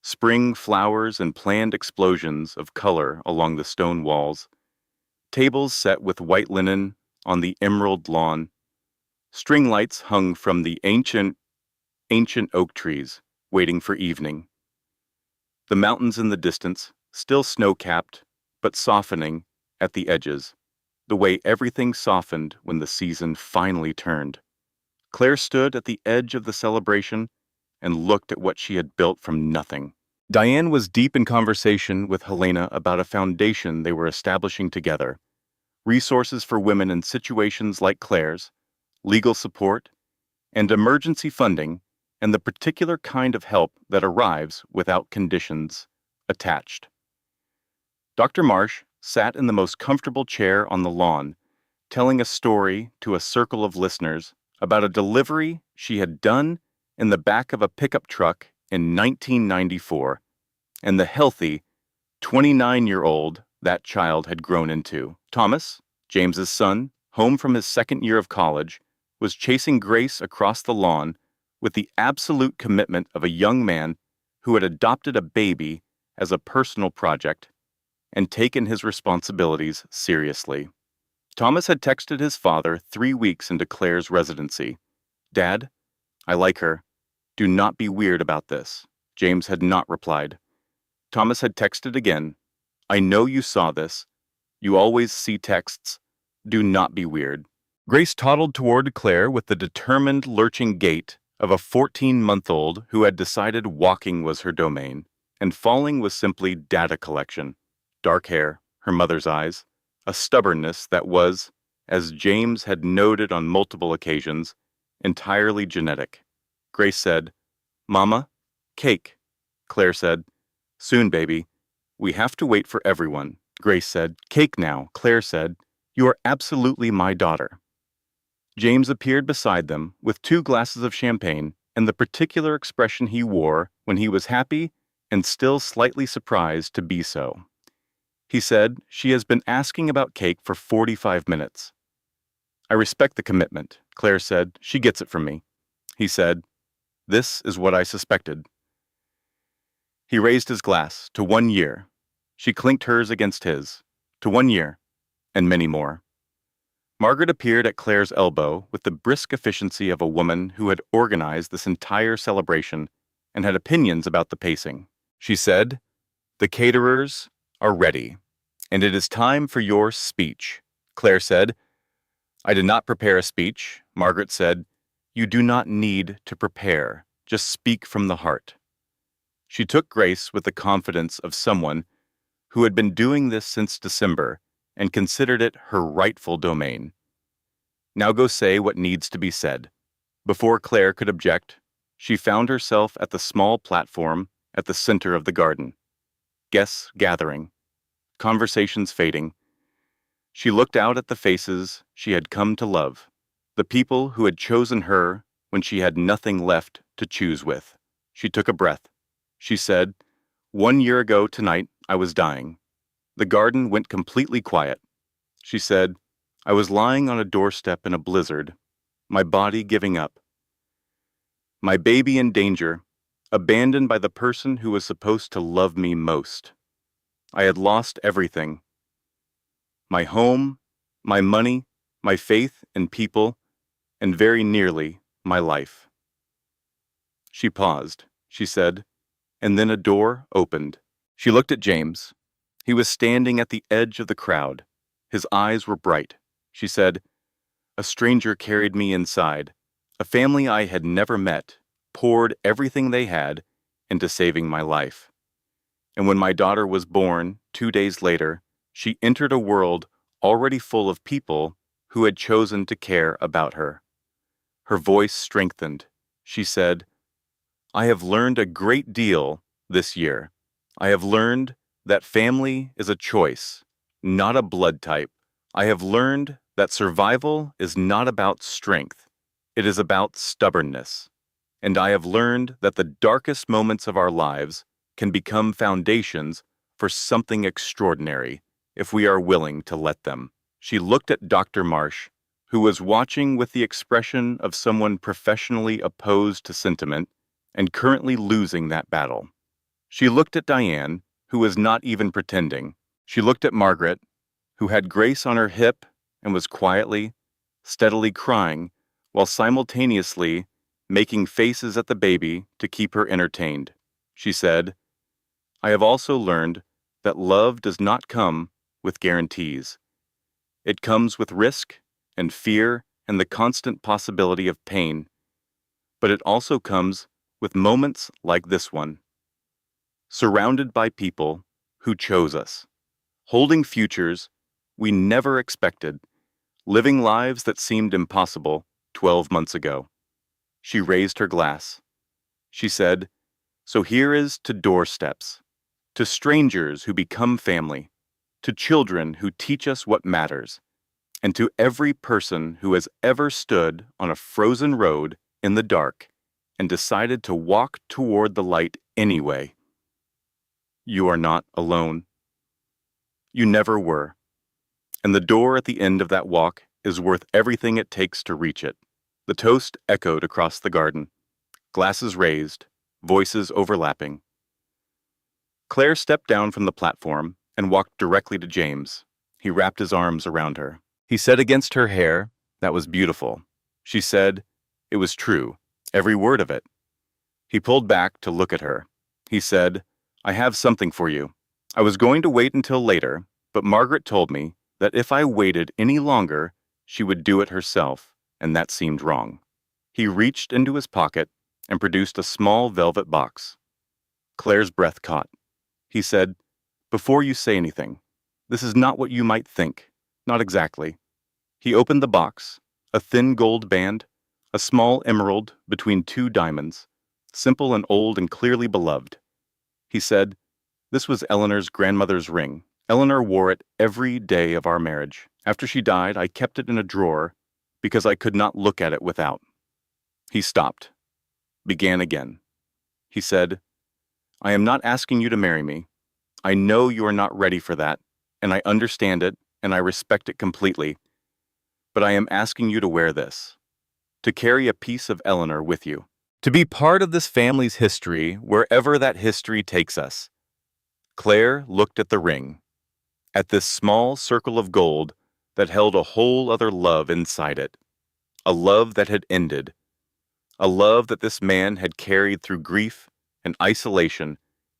Spring flowers and planned explosions of color along the stone walls. Tables set with white linen on the emerald lawn. String lights hung from the ancient oak trees, waiting for evening. The mountains in the distance, still snow-capped, but softening at the edges, the way everything softened when the season finally turned. Claire stood at the edge of the celebration and looked at what she had built from nothing. Diane was deep in conversation with Helena about a foundation they were establishing together. Resources for women in situations like Claire's, legal support, and emergency funding, and the particular kind of help that arrives without conditions attached. Dr. Marsh sat in the most comfortable chair on the lawn, telling a story to a circle of listeners about a delivery she had done in the back of a pickup truck in 1994, and the healthy 29-year-old that child had grown into. Thomas, James's son, home from his second year of college, was chasing Grace across the lawn with the absolute commitment of a young man who had adopted a baby as a personal project and taken his responsibilities seriously. Thomas had texted his father 3 weeks into Claire's residency. "Dad, I like her. Do not be weird about this." James had not replied. Thomas had texted again. "I know you saw this. You always see texts. Do not be weird." Grace toddled toward Claire with the determined, lurching gait of a 14-month-old who had decided walking was her domain, and falling was simply data collection. Dark hair, her mother's eyes, a stubbornness that was, as James had noted on multiple occasions, entirely genetic. Grace said, "Mama, cake." Claire said, "Soon, baby. We have to wait for everyone." Grace said, "Cake now." Claire said, "You are absolutely my daughter." James appeared beside them with 2 glasses of champagne and the particular expression he wore when he was happy and still slightly surprised to be so. He said, "She has been asking about cake for 45 minutes. "I respect the commitment," Claire said. "She gets it from me." He said, "This is what I suspected." He raised his glass to 1 year. She clinked hers against his. To 1 year, and many more. Margaret appeared at Claire's elbow with the brisk efficiency of a woman who had organized this entire celebration and had opinions about the pacing. She said, "The caterers are ready, and it is time for your speech." Claire said, "I did not prepare a speech." Margaret said, "You do not need to prepare. Just speak from the heart." She took Grace with the confidence of someone who had been doing this since December and considered it her rightful domain. "Now go say what needs to be said." Before Claire could object, she found herself at the small platform at the center of the garden. Guests gathering, conversations fading. She looked out at the faces she had come to love, the people who had chosen her when she had nothing left to choose with. She took a breath. She said, "1 year ago tonight, I was dying." The garden went completely quiet. She said, "I was lying on a doorstep in a blizzard, my body giving up. My baby in danger, abandoned by the person who was supposed to love me most. I had lost everything. My home, my money, my faith in people, and very nearly my life." She paused. She said, and then a door opened. She looked at James. He was standing at the edge of the crowd. His eyes were bright. She said, "A stranger carried me inside. A family I had never met poured everything they had into saving my life. And when my daughter was born 2 days later, she entered a world already full of people who had chosen to care about her." Her voice strengthened. She said, "I have learned a great deal this year. I have learned that family is a choice, not a blood type. I have learned that survival is not about strength. It is about stubbornness. And I have learned that the darkest moments of our lives can become foundations for something extraordinary if we are willing to let them." She looked at Dr. Marsh, who was watching with the expression of someone professionally opposed to sentiment and currently losing that battle. She looked at Diane, who was not even pretending. She looked at Margaret, who had Grace on her hip and was quietly, steadily crying, while simultaneously making faces at the baby to keep her entertained. She said, "I have also learned that love does not come with guarantees. It comes with risk and fear and the constant possibility of pain. But it also comes with moments like this one. Surrounded by people who chose us, holding futures we never expected, living lives that seemed impossible 12 months ago." She raised her glass. She said, "So here is to doorsteps, to strangers who become family, to children who teach us what matters, and to every person who has ever stood on a frozen road in the dark and decided to walk toward the light anyway. You are not alone. You never were. And the door at the end of that walk is worth everything it takes to reach it." The toast echoed across the garden, glasses raised, voices overlapping. Claire stepped down from the platform and walked directly to James. He wrapped his arms around her. He said against her hair, "That was beautiful." She said, "It was true, every word of it." He pulled back to look at her. He said, "I have something for you. I was going to wait until later, but Margaret told me that if I waited any longer, she would do it herself, and that seemed wrong." He reached into his pocket and produced a small velvet box. Claire's breath caught. He said, "Before you say anything, this is not what you might think. Not exactly." He opened the box, a thin gold band, a small emerald between two diamonds, simple and old and clearly beloved. He said, "This was Eleanor's grandmother's ring. Eleanor wore it every day of our marriage. After she died, I kept it in a drawer because I could not look at it without." He stopped, began again. He said, "I am not asking you to marry me. I know you are not ready for that, and I understand it, and I respect it completely. But I am asking you to wear this, to carry a piece of Eleanor with you, to be part of this family's history wherever that history takes us." Claire looked at the ring, at this small circle of gold that held a whole other love inside it, a love that had ended, a love that this man had carried through grief and isolation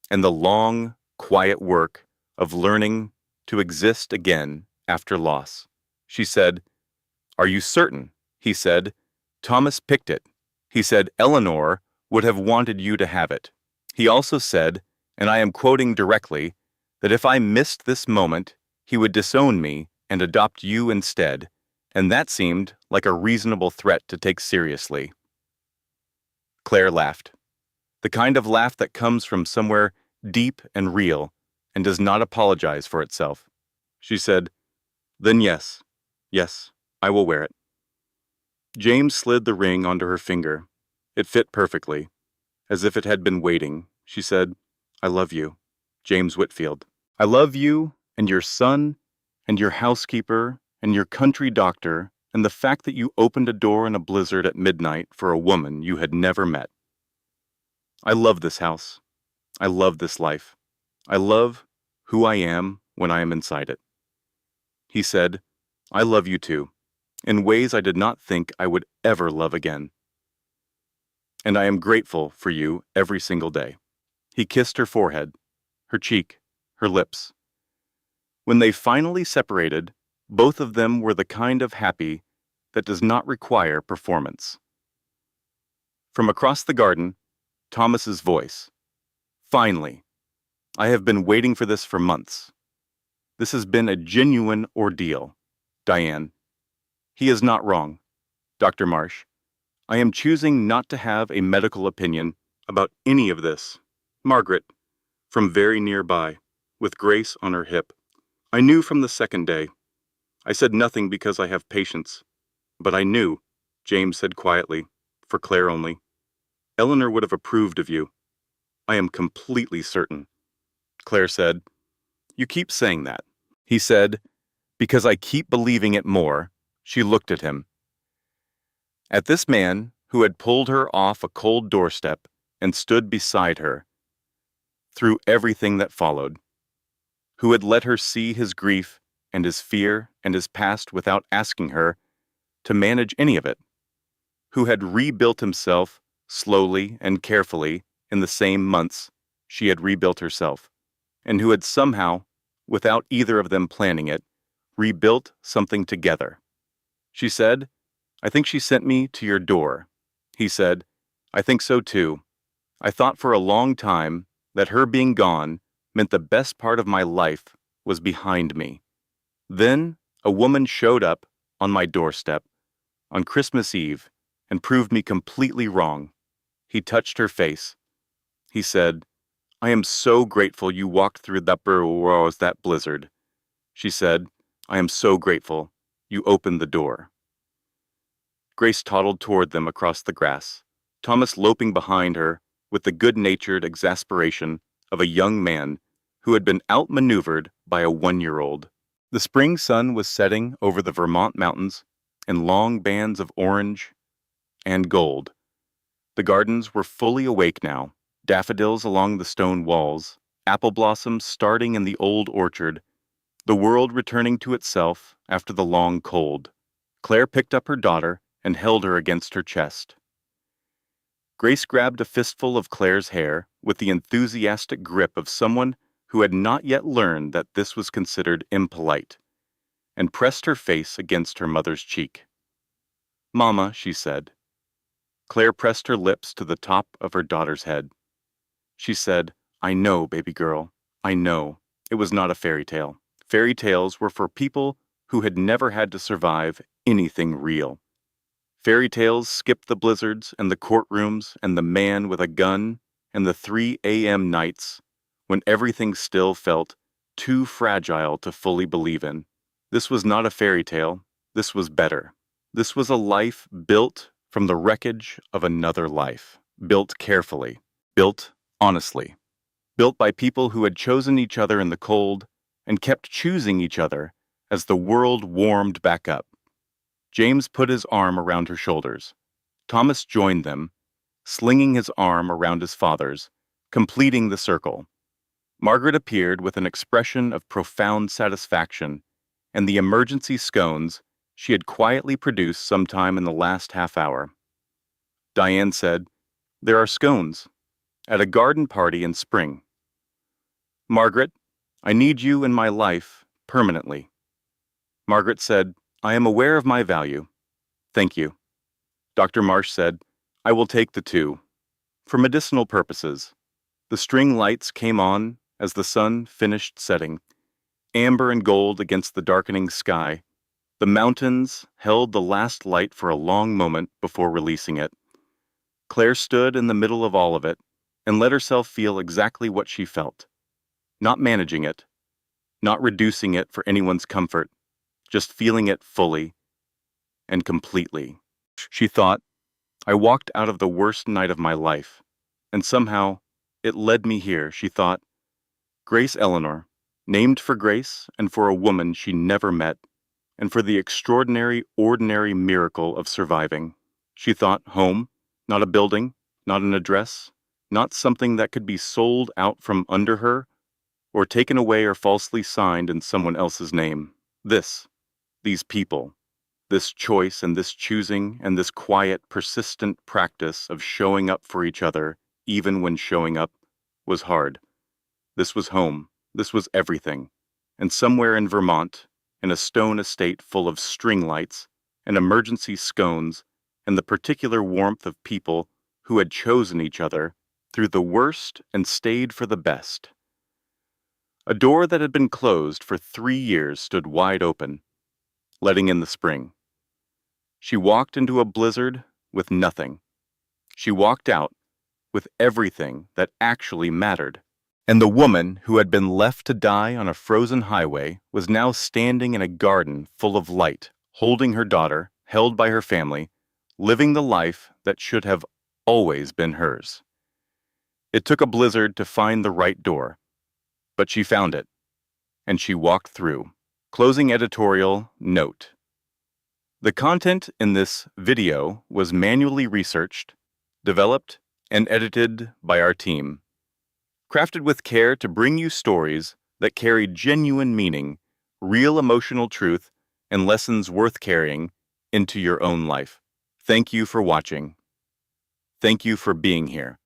and the long, quiet work of learning to exist again after loss. She said, "Are you certain?" He said, "Thomas picked it." He said, "Eleanor would have wanted you to have it." He also said, and I am quoting directly, that if I missed this moment, he would disown me and adopt you instead, and that seemed like a reasonable threat to take seriously. Claire laughed, the kind of laugh that comes from somewhere deep and real and does not apologize for itself. She said, "Then yes, I will wear it." James slid the ring onto her finger. It fit perfectly, as if it had been waiting. She said, "I love you, James Whitfield. I love you and your son and your housekeeper and your country doctor and the fact that you opened a door in a blizzard at midnight for a woman you had never met. I love this house. I love this life. I love who I am when I am inside it." He said, "I love you too, in ways I did not think I would ever love again. And I am grateful for you every single day." He kissed her forehead, her cheek, her lips. When they finally separated, both of them were the kind of happy that does not require performance. From across the garden, Thomas's voice. "Finally. I have been waiting for this for months. This has been a genuine ordeal. Diane." "He is not wrong, Dr. Marsh. I am choosing not to have a medical opinion about any of this." Margaret, from very nearby, with Grace on her hip. "I knew from the second day. I said nothing because I have patience. But I knew," James said quietly, for Claire only. "Eleanor would have approved of you. I am completely certain." Claire said, "You keep saying that." He said, "Because I keep believing it more." She looked at him. At this man who had pulled her off a cold doorstep and stood beside her through everything that followed, who had let her see his grief and his fear and his past without asking her to manage any of it, who had rebuilt himself slowly and carefully in the same months she had rebuilt herself, and who had somehow, without either of them planning it, rebuilt something together. She said, "I think she sent me to your door." He said, "I think so too. I thought for a long time that her being gone meant the best part of my life was behind me. Then a woman showed up on my doorstep on Christmas Eve and proved me completely wrong. He touched her face. He said, I am so grateful you walked through that blizzard. She said, I am so grateful you opened the door. Grace toddled toward them across the grass, Thomas loping behind her with the good-natured exasperation of a young man who had been outmaneuvered by a 1-year-old. The spring sun was setting over the Vermont mountains in long bands of orange and gold. The gardens were fully awake now, daffodils along the stone walls, apple blossoms starting in the old orchard, the world returning to itself after the long cold. Claire picked up her daughter and held her against her chest. Grace grabbed a fistful of Claire's hair with the enthusiastic grip of someone who had not yet learned that this was considered impolite, and pressed her face against her mother's cheek. Mama, she said. Claire pressed her lips to the top of her daughter's head. She said, I know, baby girl, I know. It was not a fairy tale. Fairy tales were for people who had never had to survive anything real. Fairy tales skipped the blizzards and the courtrooms and the man with a gun and the 3 a.m. nights when everything still felt too fragile to fully believe in. This was not a fairy tale. This was better. This was a life built from the wreckage of another life, built carefully, built honestly, built by people who had chosen each other in the cold and kept choosing each other as the world warmed back up. James put his arm around her shoulders. Thomas joined them, slinging his arm around his father's, completing the circle. Margaret appeared with an expression of profound satisfaction, and the emergency scones she had quietly produced sometime in the last half hour. Diane said, There are scones, at a garden party in spring. Margaret, I need you in my life permanently. Margaret said, I am aware of my value. Thank you. Dr. Marsh said, I will take the 2. For medicinal purposes. The string lights came on as the sun finished setting, amber and gold against the darkening sky. The mountains held the last light for a long moment before releasing it. Claire stood in the middle of all of it and let herself feel exactly what she felt. Not managing it, not reducing it for anyone's comfort, just feeling it fully and completely. She thought, I walked out of the worst night of my life, and somehow it led me here, she thought. Grace Eleanor, named for Grace and for a woman she never met, and for the extraordinary, ordinary miracle of surviving. She thought home, not a building, not an address, not something that could be sold out from under her, or taken away or falsely signed in someone else's name. These people, this choice and this choosing and this quiet, persistent practice of showing up for each other, even when showing up was hard. This was home. This was everything. And somewhere in Vermont, in a stone estate full of string lights and emergency scones and the particular warmth of people who had chosen each other through the worst and stayed for the best. A door that had been closed for 3 years stood wide open, letting in the spring. She walked into a blizzard with nothing. She walked out with everything that actually mattered. And the woman who had been left to die on a frozen highway was now standing in a garden full of light, holding her daughter, held by her family, living the life that should have always been hers. It took a blizzard to find the right door, but she found it, and she walked through. Closing editorial note. The content in this video was manually researched, developed, and edited by our team. Crafted with care to bring you stories that carry genuine meaning, real emotional truth, and lessons worth carrying into your own life. Thank you for watching. Thank you for being here.